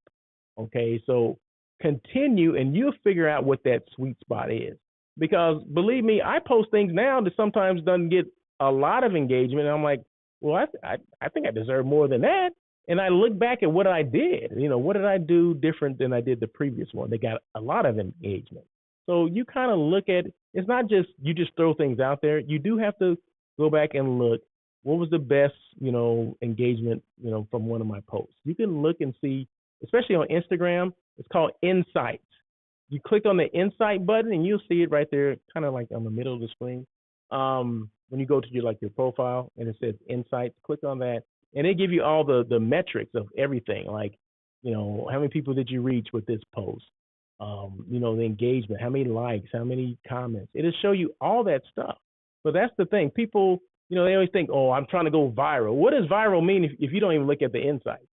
Speaker 1: Okay, so continue and you'll figure out what that sweet spot is. Because believe me, I post things now that sometimes doesn't get a lot of engagement. And I'm like, well, I think I deserve more than that. And I look back at what I did. What did I do different than I did the previous one? They got a lot of engagement. So you kind of look at, it's not just, you just throw things out there. You do have to go back and look what was the best, engagement, from one of my posts. You can look and see, especially on Instagram, it's called Insights. You click on the Insight button and you'll see it right there, kind of like on the middle of the screen. When you go to your profile and it says Insights, click on that, and they give you all the metrics of everything, like how many people did you reach with this post, the engagement, how many likes, how many comments. It'll show you all that stuff. But that's the thing. People, they always think, oh, I'm trying to go viral. What does viral mean if you don't even look at the insights?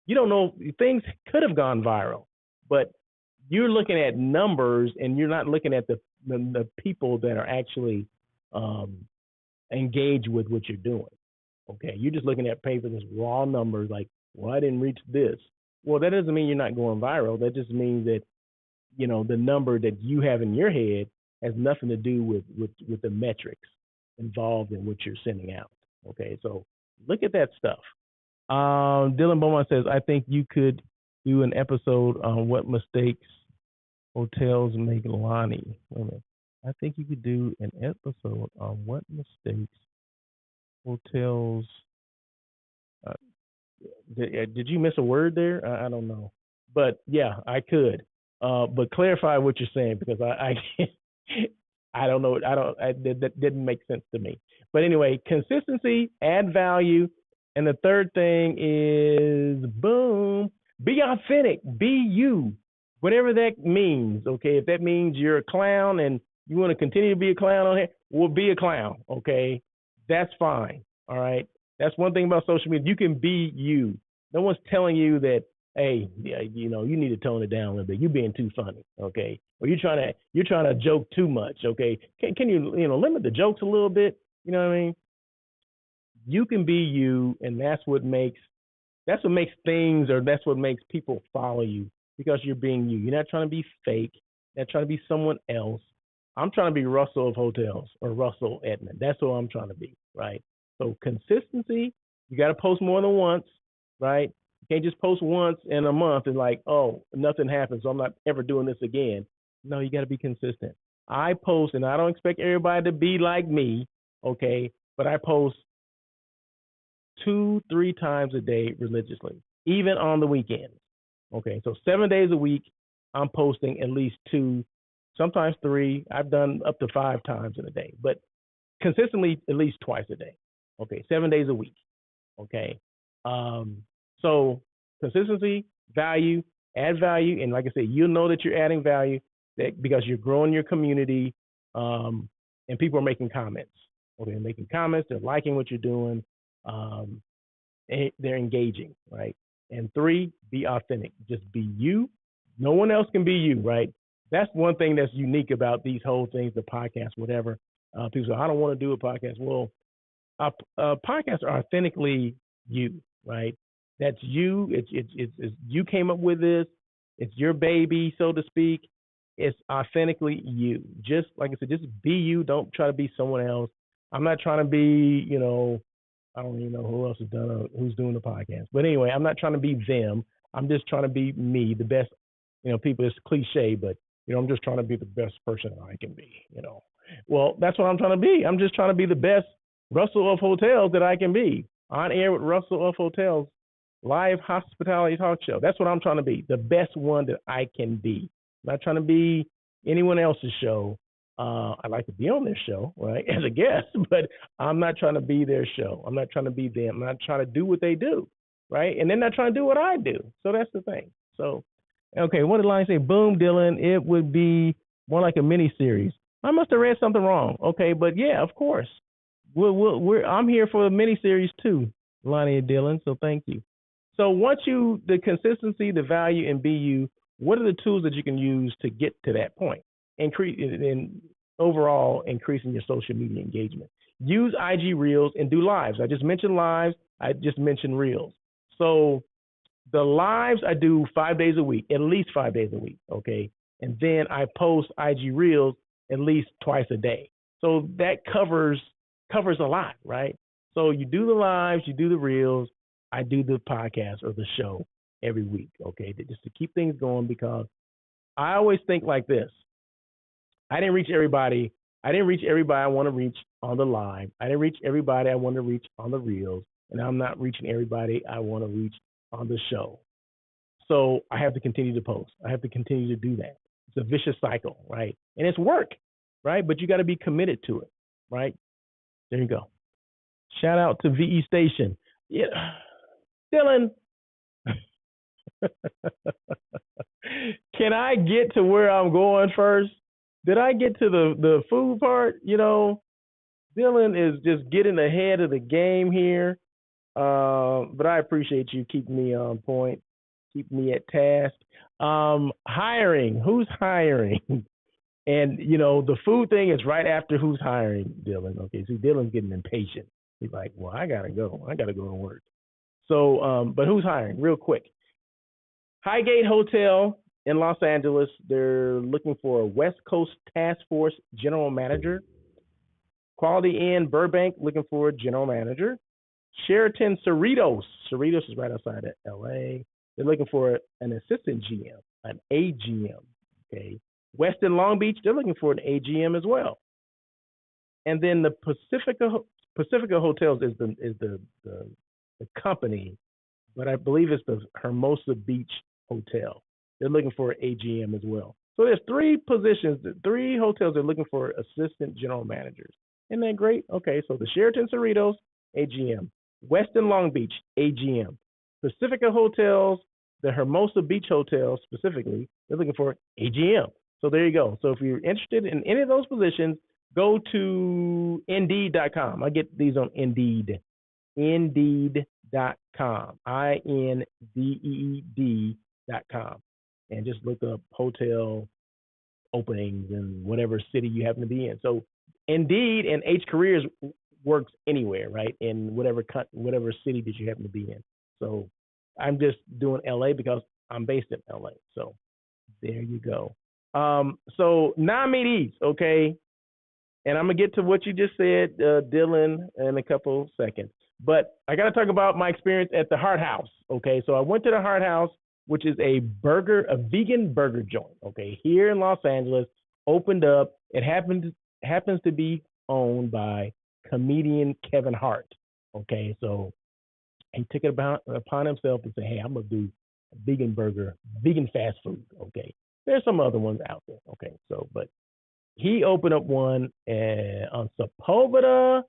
Speaker 1: You don't know, things could have gone viral, but you're looking at numbers and you're not looking at the people that are actually engaged with what you're doing. Okay, you're just looking at paper, just raw numbers, like, well, I didn't reach this. Well, that doesn't mean you're not going viral. That just means that the number that you have in your head has nothing to do with the metrics involved in what you're sending out. Okay, so look at that stuff. Dylan Beaumont says, I think you could do an episode on what mistakes hotels make Lonnie. Wait a minute. I think you could do an episode on what mistakes hotels. Did you miss a word there? I don't know, but yeah, I could. But clarify what you're saying, because I don't know. That didn't make sense to me. But anyway, consistency, add value, and the third thing is boom, be authentic, be you, whatever that means. Okay, if that means you're a clown and you want to continue to be a clown on here, well, be a clown. Okay, that's fine. All right, that's one thing about social media. You can be you. No one's telling you that, hey, you need to tone it down a little bit. You're being too funny, okay? Or you're trying to joke too much, okay? Can you limit the jokes a little bit? You know what I mean? You can be you, and that's what makes things, or that's what makes people follow you, because you're being you. You're not trying to be fake. You're not trying to be someone else. I'm trying to be Russell of Hotels, or Russell Edmond. That's what I'm trying to be, right? So consistency, you got to post more than once, right? You can't just post once in a month and like, oh, nothing happens, so I'm not ever doing this again. No, you got to be consistent. I post, and I don't expect everybody to be like me, okay? But I post 2-3 times a day religiously, even on the weekends. Okay, so 7 days a week, I'm posting at least 2, sometimes 3. I've done up to 5 times in a day, but consistently at least twice a day. Okay, 7 days a week. Okay, so consistency, value, add value, and like I said, you'll know that you're adding value because you're growing your community, and people are making comments. Okay, they're making comments, they're liking what you're doing, and they're engaging, right? And 3, be authentic. Just be you. No one else can be you, right? That's one thing that's unique about these whole things, the podcast, whatever. People say, I don't want to do a podcast. Well, podcasts are authentically you, right? That's you. It's you came up with this. It's your baby, so to speak. It's authentically you. Just like I said, just be you. Don't try to be someone else. I'm not trying to be, I don't even know who else who's doing the podcast. But anyway, I'm not trying to be them. I'm just trying to be me, the best. People, it's cliche, but I'm just trying to be the best person I can be. Well, that's what I'm trying to be. I'm just trying to be the best Russell of Hotels that I can be. On air with Russell of Hotels, live hospitality talk show. That's what I'm trying to be, the best one that I can be. I'm not trying to be anyone else's show. I'd like to be on their show, right, as a guest, but I'm not trying to be their show. I'm not trying to be them. I'm not trying to do what they do, right? And they're not trying to do what I do. So that's the thing. So, okay, what did Lonnie say? Boom, Dylan, it would be more like a mini series. I must have read something wrong. Okay, but yeah, of course. I'm here for the mini series too, Lonnie and Dylan. So thank you. So once the consistency, the value, and be you, what are the tools that you can use to get to that point? Overall increasing your social media engagement. Use IG Reels and do lives. I just mentioned lives. I just mentioned Reels. So the lives I do 5 days a week, at least 5 days a week, okay? And then I post IG Reels at least twice a day. So that covers a lot, right? So you do the lives, you do the Reels, I do the podcast or the show every week, okay? Just to keep things going, because I always think like this. I didn't reach everybody. I didn't reach everybody I want to reach on the live. I didn't reach everybody I want to reach on the reels, and I'm not reaching everybody I want to reach on the show. So I have to continue to post. I have to continue to do that. It's a vicious cycle, right? And it's work, right? But you got to be committed to it, right? There you go. Shout out to VE Station. Yeah, Dylan. Can I get to where I'm going first? Did I get to the food part? You know, Dylan is just getting ahead of the game here. But I appreciate you keeping me on point, keeping me at task. Hiring. Who's hiring? And you know, the food thing is right after who's hiring, Dylan. Okay, see, Dylan's getting impatient. He's like, well, I gotta go. I gotta go to work. So, but who's hiring? Real quick. Highgate Hotel in Los Angeles. They're looking for a West Coast Task Force General Manager. Quality Inn Burbank looking for a General Manager. Sheraton Cerritos. Cerritos is right outside of LA. They're looking for an assistant GM, an AGM. Okay. Westin Long Beach, they're looking for an AGM as well. And then the Pacifica Hotels is the company, but I believe it's the Hermosa Beach Hotel. They're looking for an AGM as well. So there's 3 positions, 3 hotels they're looking for assistant general managers. Isn't that great? Okay, so the Sheraton Cerritos, AGM. Westin Long Beach, AGM. Pacifica Hotels, the Hermosa Beach Hotel specifically, they're looking for AGM. So there you go. So if you're interested in any of those positions, go to Indeed.com. I get these on Indeed. Indeed.com. Indeed.com. And just look up hotel openings in whatever city you happen to be in. So Indeed and H Careers works anywhere, right? In whatever city that you happen to be in. So I'm just doing LA because I'm based in LA. So there you go. So nominees, okay? And I'm going to get to what you just said, Dylan, in a couple seconds. But I got to talk about my experience at the Heart House, okay? So I went to the Heart House, which is a vegan burger joint, okay, here in Los Angeles, opened up. It happens to be owned by comedian Kevin Hart, okay? So he took it upon himself to say, hey, I'm going to do a vegan burger, vegan fast food, okay? There's some other ones out there, okay? So, but he opened up one on Sepulveda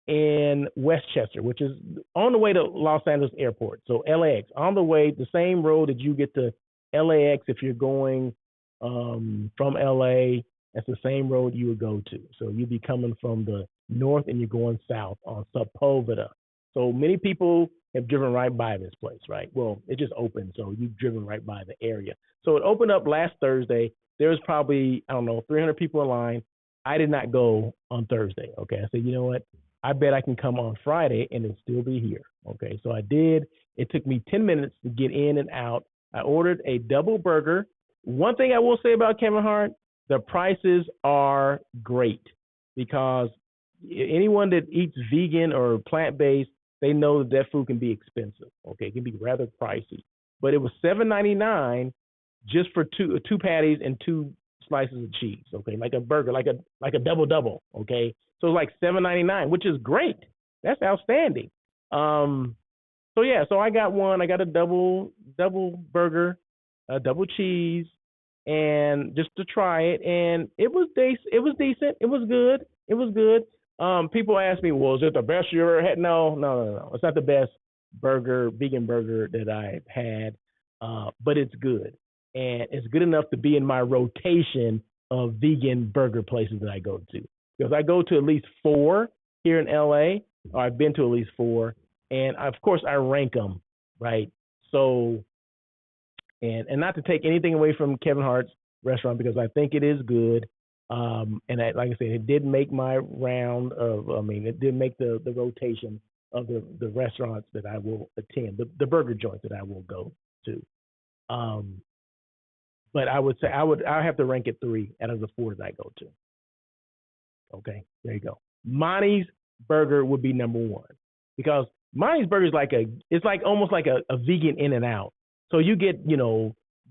Speaker 1: in Westchester, which is on the way to Los Angeles Airport. So LAX, on the way, the same road that you get to LAX if you're going from LA, that's the same road you would go to. So you'd be coming from the north and you're going south on Sepulveda. So many people have driven right by this place, right? Well, it just opened, so you've driven right by the area. So it opened up last Thursday. There was probably, 300 people in line. I did not go on Thursday, okay? I said, you know what? I bet I can come on Friday and it'll still be here, okay? So I did. It took me 10 minutes to get in and out. I ordered a double burger. One thing I will say about Kevin Hart, the prices are great because anyone that eats vegan or plant-based, they know that food can be expensive, okay? It can be rather pricey. But it was $7.99 just for two patties and 2 slices of cheese, okay? Like a burger, like a double, okay? So it's like $7.99, which is great. That's outstanding. So yeah, so I got one. I got a double burger, a double cheese, and just to try it, and it was decent. It was decent. It was good. It was good. People ask me, well, is it the best you ever had? No. It's not the best vegan burger that I've had, but it's good. And it's good enough to be in my rotation of vegan burger places that I go to. Because I go to at least 4 here in LA, or I've been to at least 4. And of course, I rank them, right? So, and not to take anything away from Kevin Hart's restaurant, because I think it is good. And like I said, it did make my round it did make the rotation of the restaurants that I will attend, the burger joints that I will go to. But I would say I have to rank it 3 out of the 4 that I go to. Okay, there you go. Monty's Burger would be number 1 because Monty's Burger is almost like a vegan In-N-Out. So you get,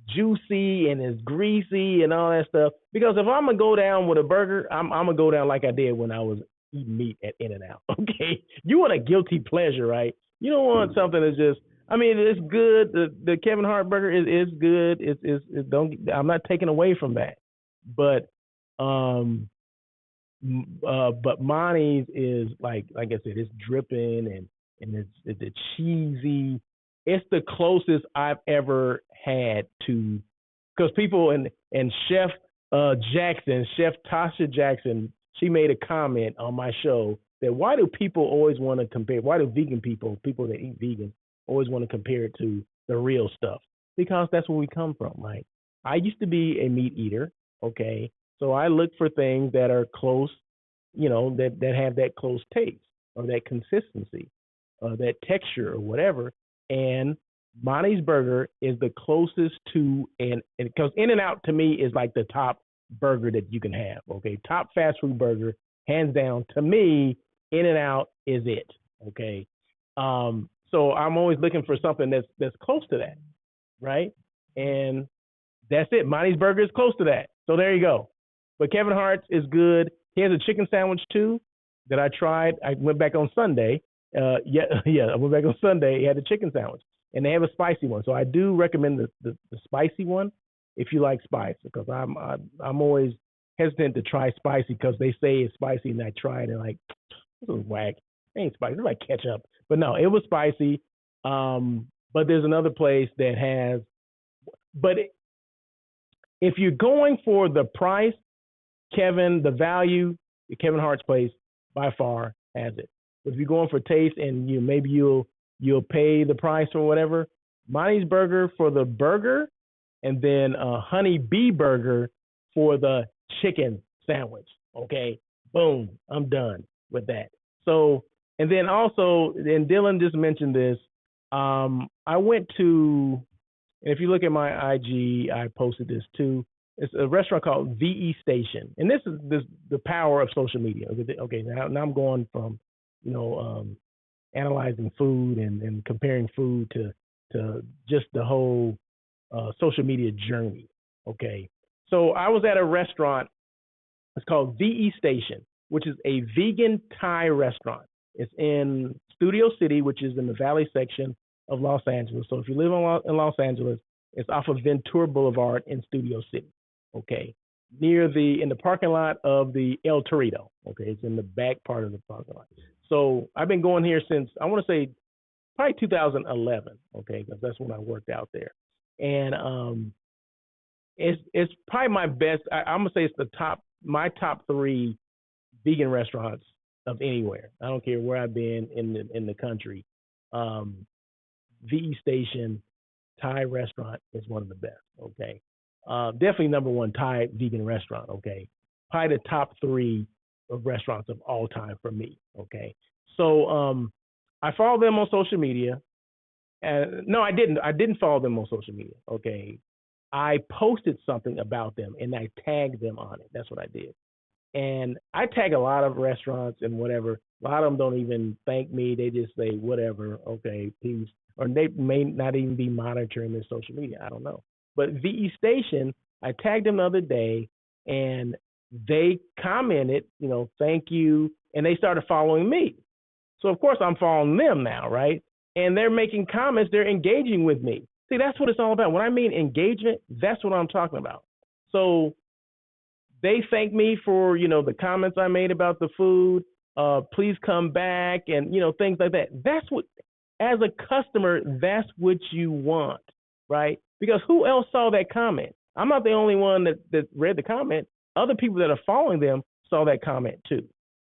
Speaker 1: juicy and it's greasy and all that stuff. Because if I'm gonna go down with a burger, I'm gonna go down like I did when I was eating meat at In-N-Out. Okay, you want a guilty pleasure, right? You don't want something that's just. I mean, it's good. The Kevin Hart burger is good. It's don't. I'm not taking away from that, but but Monty's is like I said, it's dripping and it's cheesy. It's the closest I've ever had to, because people and Chef Tasha Jackson, she made a comment on my show that why do people always want to compare? Why do vegan people that eat vegan, always want to compare it to the real stuff? Because that's where we come from, right? I used to be a meat eater, okay, so I look for things that are close, that have that close taste or that consistency, that texture or whatever. And Monty's Burger is the closest to, and because In-N-Out to me is like the top burger that you can have. Okay, top fast food burger, hands down. To me, In-N-Out is it. Okay, so I'm always looking for something that's close to that, right? And that's it. Monty's Burger is close to that. So there you go. But Kevin Hart's is good. He has a chicken sandwich too that I tried. I went back on Sunday. I went back on Sunday. He had a chicken sandwich, and they have a spicy one. So I do recommend the spicy one if you like spice, because I'm always hesitant to try spicy because they say it's spicy, and I try it and like, this is whack. It ain't spicy. It's like ketchup. But no, it was spicy. But there's another place that has. But if you're going for the price, the value, Kevin Hart's place by far has it. But if you're going for taste and maybe you'll pay the price or whatever, Monty's Burger for the burger, and then Honey Bee Burger for the chicken sandwich. Okay, boom, I'm done with that. So, and then also, and Dylan just mentioned this. I went to, and if you look at my IG, I posted this too. It's a restaurant called VE Station, and this is the power of social media. Okay, now I'm going from, analyzing food and comparing food to just the whole social media journey. Okay, so I was at a restaurant. It's called VE Station, which is a vegan Thai restaurant. It's in Studio City, which is in the Valley section of Los Angeles. So if you live in Los Angeles, it's off of Ventura Boulevard in Studio City. Okay, in the parking lot of the El Torito. Okay, it's in the back part of the parking lot. So I've been going here since, I want to say, probably 2011. Okay, because that's when I worked out there, and it's probably my best. I'm gonna say it's my top 3 vegan restaurants of anywhere. I don't care where I've been in the country. VE Station Thai restaurant is one of the best. Okay. Definitely number 1 Thai vegan restaurant. Okay, probably the top 3 of restaurants of all time for me. Okay, so I follow them on social media. No, I didn't. I didn't follow them on social media. Okay, I posted something about them and I tagged them on it. That's what I did. And I tag a lot of restaurants and whatever. A lot of them don't even thank me. They just say whatever. Okay, peace. Or they may not even be monitoring their social media. I don't know. But VE Station, I tagged them the other day, and they commented, thank you, and they started following me. So of course I'm following them now, right? And they're making comments, they're engaging with me. See, that's what it's all about. When I mean engagement, that's what I'm talking about. So they thank me for, the comments I made about the food. Please come back, and things like that. That's what, as a customer, that's what you want, right? Because who else saw that comment? I'm not the only one that read the comment. Other people that are following them saw that comment too,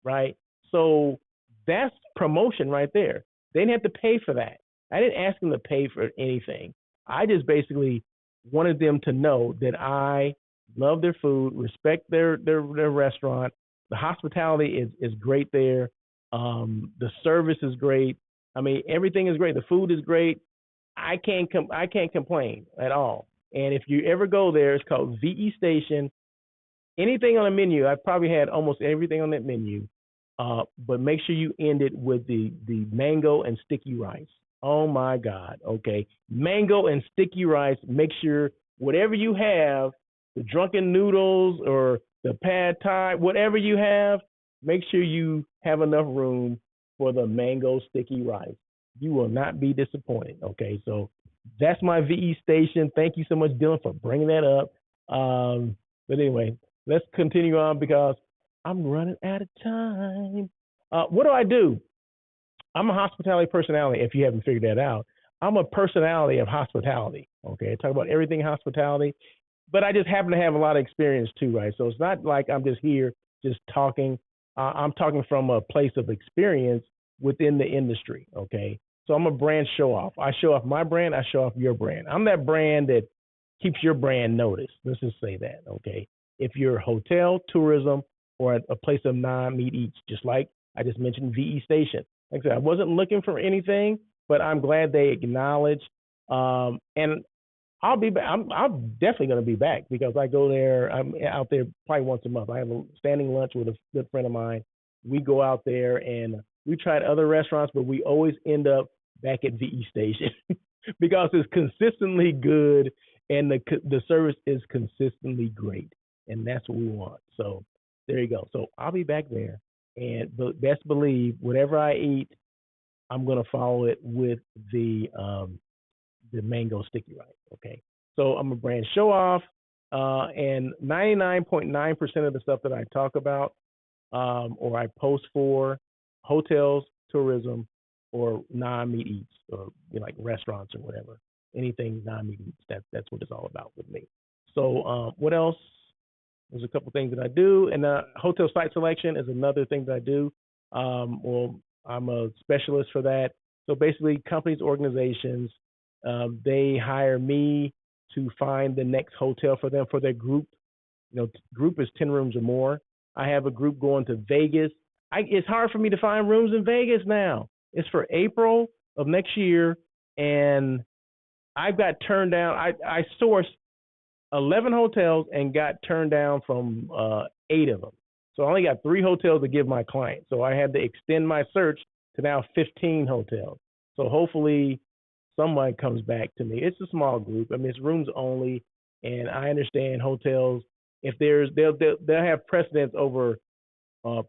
Speaker 1: right? So that's promotion right there. They didn't have to pay for that. I didn't ask them to pay for anything. I just basically wanted them to know that I love their food, respect their restaurant. The hospitality is great there. The service is great. I mean, everything is great. The food is great. I can't complain at all. And if you ever go there, it's called VE Station. Anything on the menu, I've probably had almost everything on that menu. But make sure you end it with the mango and sticky rice. Oh my God. Okay. Mango and sticky rice. Make sure whatever you have, the drunken noodles or the pad thai, whatever you have, make sure you have enough room for the mango sticky rice. You will not be disappointed. Okay, so that's my VE station. Thank you so much, Dylan, for bringing that up. But anyway, let's continue on because I'm running out of time. What do I do? I'm a hospitality personality. If you haven't figured that out, I'm a personality of hospitality. Okay, I talk about everything hospitality, but I just happen to have a lot of experience too, right? So it's not like I'm just here just talking. I'm talking from a place of experience within the industry. Okay, so I'm a brand show off. I show off my brand. I show off your brand. I'm that brand that keeps your brand noticed. Let's just say that. Okay, if you're hotel, tourism, or a place of non-meat eats, just like I just mentioned, VE Station. Like I said, I wasn't looking for anything, but I'm glad they acknowledged. And I'll be back. I'm definitely going to be back because I go there. I'm out there probably once a month. I have a standing lunch with a good friend of mine. We go out there and we tried other restaurants, but we always end up back at VE Station because it's consistently good and the service is consistently great, and that's what we want. So there you go. So I'll be back there, and best believe whatever I eat, I'm gonna follow it with the mango sticky rice. Okay, so I'm a brand show off, and 99.9% of the stuff that I talk about or I post for hotels, tourism, or non-meat eats, or like restaurants or whatever. Anything non-meat eats. That's what it's all about with me. So what else? There's a couple things that I do, and hotel site selection is another thing that I do. Well, I'm a specialist for that. So basically, companies, organizations, they hire me to find the next hotel for them for their group. Group is 10 rooms or more. I have a group going to Vegas. It's hard for me to find rooms in Vegas now. It's for April of next year, and I've got turned down. I sourced 11 hotels and got turned down from 8 of them. So I only got 3 hotels to give my client. So I had to extend my search to now 15 hotels. So hopefully someone comes back to me. It's a small group. I mean, it's rooms only, and I understand hotels. If they'll have precedence over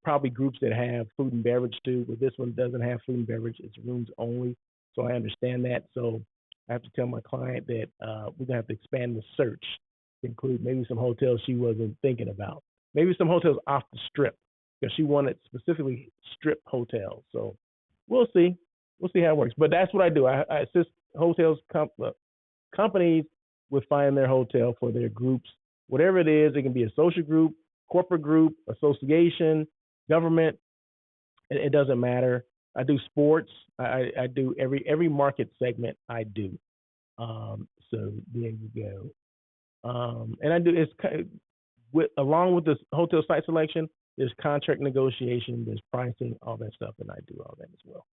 Speaker 1: probably groups that have food and beverage too, but this one doesn't have food and beverage. It's rooms only. So I understand that. So I have to tell my client that we're gonna have to expand the search to include maybe some hotels she wasn't thinking about, maybe some hotels off the strip because she wanted specifically strip hotels. So we'll see. We'll see how it works. But that's what I do. I assist hotels companies with finding their hotel for their groups, whatever it is. It can be a social group, corporate group, association, government. It doesn't matter. I do sports. I do every market segment. I do. So there you go. And I do along with the hotel site selection. There's contract negotiation. There's pricing, all that stuff, and I do all that as well.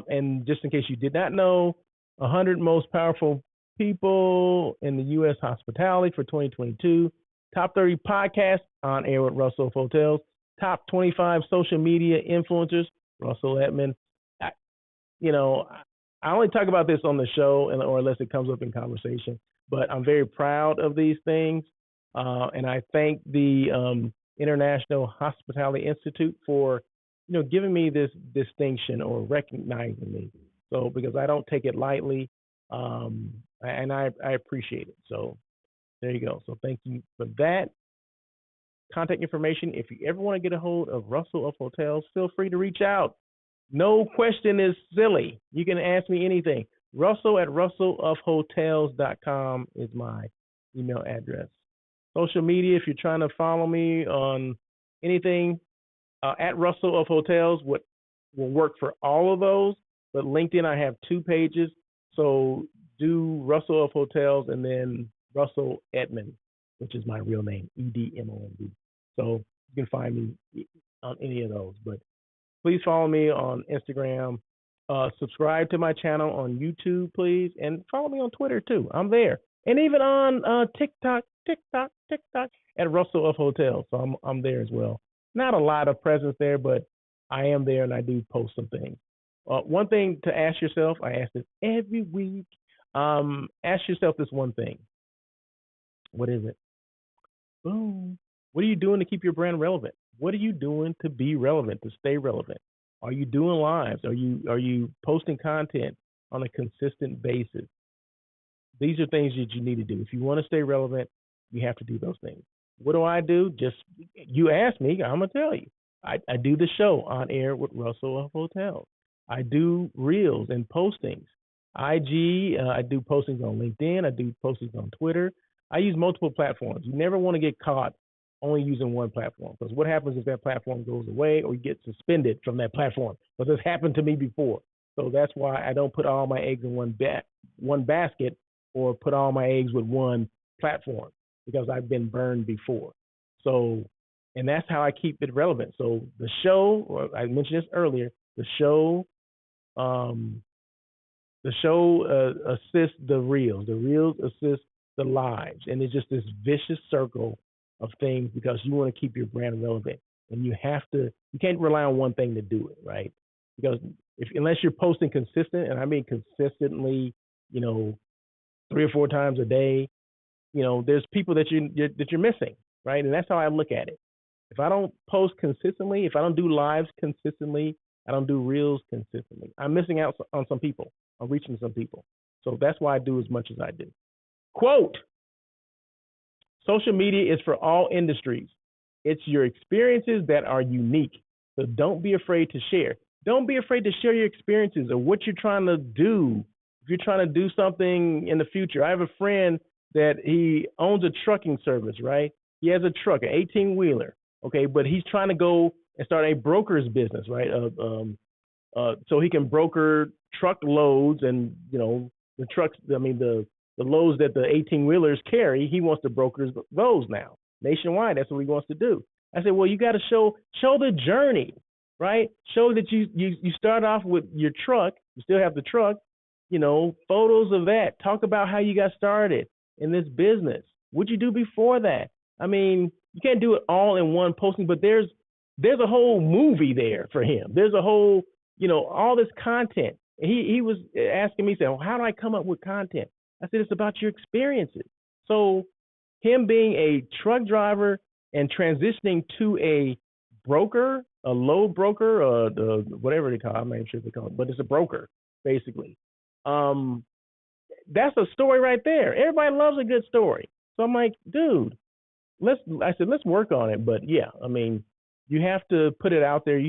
Speaker 1: And just in case you did not know, 100 most powerful people in the U.S. hospitality for 2022. Top 30 podcasts on air with Russell of Hotels. Top 25 social media influencers, Russell Edmond. I only talk about this on the show or unless it comes up in conversation, but I'm very proud of these things. And I thank the International Hospitality Institute for, giving me this distinction or recognizing me. So, because I don't take it lightly, and I appreciate it. So there you go. So thank you for that. Contact information. If you ever want to get a hold of Russell of Hotels, feel free to reach out. No question is silly. You can ask me anything. Russell at russellofhotels.com is my email address. Social media, if you're trying to follow me on anything, at Russell of Hotels will work for all of those. But LinkedIn, I have 2 pages. So do Russell of Hotels and then Russell Edmond, which is my real name, Edmond. So you can find me on any of those. But please follow me on Instagram. Subscribe to my channel on YouTube, please. And follow me on Twitter, too. I'm there. And even on TikTok at Russell of Hotels. So I'm there as well. Not a lot of presence there, but I am there and I do post some things. One thing to ask yourself, I ask this every week. Ask yourself this one thing. What is it? Boom. What are you doing to keep your brand relevant? What are you doing to be relevant, to stay relevant? Are you doing lives? Are you posting content on a consistent basis? These are things that you need to do. If you want to stay relevant, you have to do those things. What do? Just you ask me, I'm gonna tell you. I do the show on air with Russell of Hotels. I do reels and postings. IG, I do postings on LinkedIn. I do postings on Twitter. I use multiple platforms. You never want to get caught only using one platform, because what happens if that platform goes away or you get suspended from that platform? But this happened to me before. So that's why I don't put all my eggs in one basket, or put all my eggs with one platform, because I've been burned before. So, and that's how I keep it relevant. So the show, or I mentioned this earlier, the show, um, assists the reels. The reels assist the lives, and it's just this vicious circle of things, because you want to keep your brand relevant, and you can't rely on one thing to do it, right? Because unless you're posting consistent, and I mean consistently, you know, 3 or 4 times a day, there's people that you're missing, right? And that's how I look at it. If I don't post consistently, if I don't do lives consistently, I don't do reels consistently, I'm missing out on some people. I'm reaching some people. So that's why I do as much as I do. Quote: social media is for all industries. It's your experiences that are unique. So don't be afraid to share. Don't be afraid to share your experiences or what you're trying to do. If you're trying to do something in the future, I have a friend that he owns a trucking service, right? He has a truck, an 18-wheeler, okay, but he's trying to go and start a broker's business, right? So he can broker truck loads, and the trucks. I mean the loads that the 18-wheelers carry. He wants to broker those now nationwide. That's what he wants to do. I said, well, you got to show the journey, right? Show that you start off with your truck. You still have the truck. Photos of that. Talk about how you got started in this business. What'd you do before that? I mean, you can't do it all in one posting, but there's a whole movie there for him. There's a whole, all this content. And he was asking me, saying, well, how do I come up with content? I said, it's about your experiences. So him being a truck driver and transitioning to a broker, a load broker, whatever they call it, I'm not even sure what they call it, but it's a broker, basically. That's a story right there. Everybody loves a good story. So I'm like, dude, let's work on it. But yeah, I mean, you have to put it out there.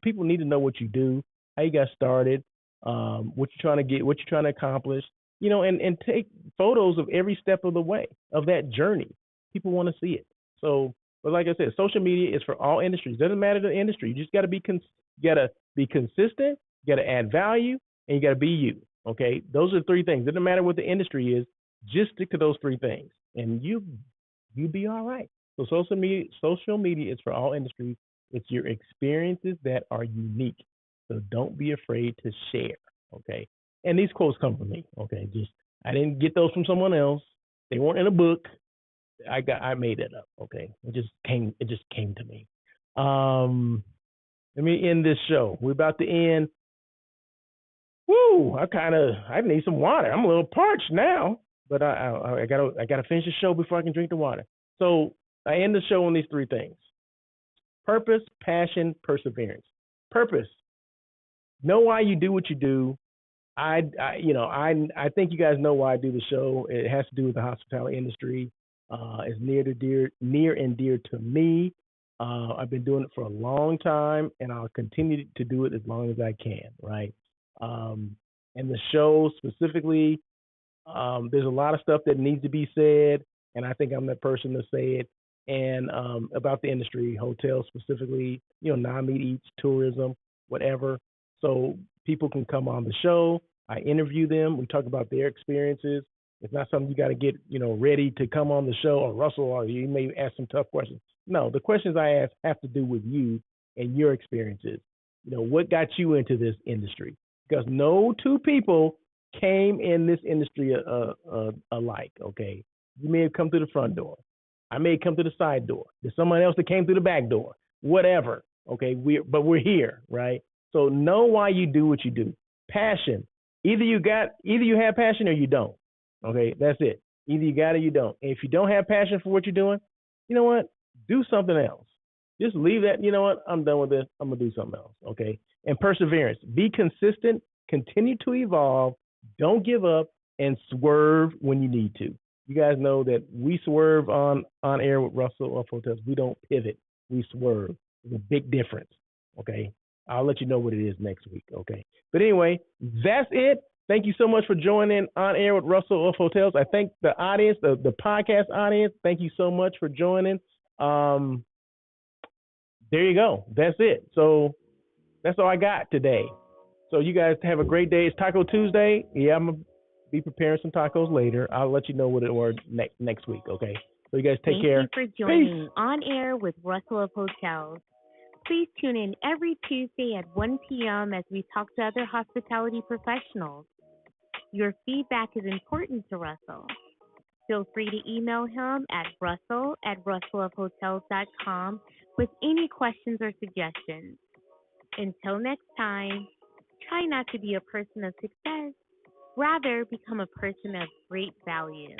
Speaker 1: People need to know what you do, how you got started, what you're trying to get, what you're trying to accomplish, and take photos of every step of the way of that journey. People want to see it. So, but like I said, social media is for all industries. Doesn't matter the industry. You just got to be consistent. You got to add value, and you got to be you. Okay, those are the 3 things. Doesn't matter what the industry is. Just stick to those 3 things, and you be all right. So social media is for all industries. It's your experiences that are unique. So don't be afraid to share. Okay, and these quotes come from me. Okay, I didn't get those from someone else. They weren't in a book. I made it up. Okay, it just came to me. Let me end this show. We're about to end. Woo! I need some water. I'm a little parched now, but I gotta finish the show before I can drink the water. So I end the show on these 3 things: purpose, passion, perseverance. Purpose. Know why you do what you do. I think you guys know why I do the show. It has to do with the hospitality industry. It's near and dear to me. I've been doing it for a long time, and I'll continue to do it as long as I can. Right. And the show specifically, there's a lot of stuff that needs to be said, and I think I'm that person to say it. And about the industry, hotels specifically, non-meat eats, tourism, whatever. So people can come on the show. I interview them. We talk about their experiences. It's not something you got to get, ready to come on the show, or Russell, or you may ask some tough questions. No, the questions I ask have to do with you and your experiences. What got you into this industry? Because no 2 people came in this industry alike, okay? You may have come through the front door. I may have come through the side door. There's someone else that came through the back door. Whatever, okay? But we're here, right? So know why you do what you do. Passion. Either you have passion or you don't. Okay, that's it. Either you got it or you don't. And if you don't have passion for what you're doing, you know what? Do something else. Just leave that. You know what? I'm done with this. I'm gonna do something else. Okay. And perseverance. Be consistent. Continue to evolve. Don't give up, and swerve when you need to. You guys know that we swerve on air with Russell of Hotels. We don't pivot. We swerve. There's a big difference. Okay. I'll let you know what it is next week. Okay. But anyway, that's it. Thank you so much for joining On Air with Russell of Hotels. I thank the audience, the podcast audience. Thank you so much for joining. There you go. That's it. So that's all I got today. So you guys have a great day. It's Taco Tuesday. Yeah, I'm going to be preparing some tacos later. I'll let you know what it was next week, okay? So you guys take care.
Speaker 2: Thank you for joining On Air with Russell of Hotels. Please tune in every Tuesday at 1 p.m. as we talk to other hospitality professionals. Your feedback is important to Russell. Feel free to email him at russell@russellofhotels.com with any questions or suggestions. Until next time, try not to be a person of success. Rather, become a person of great value.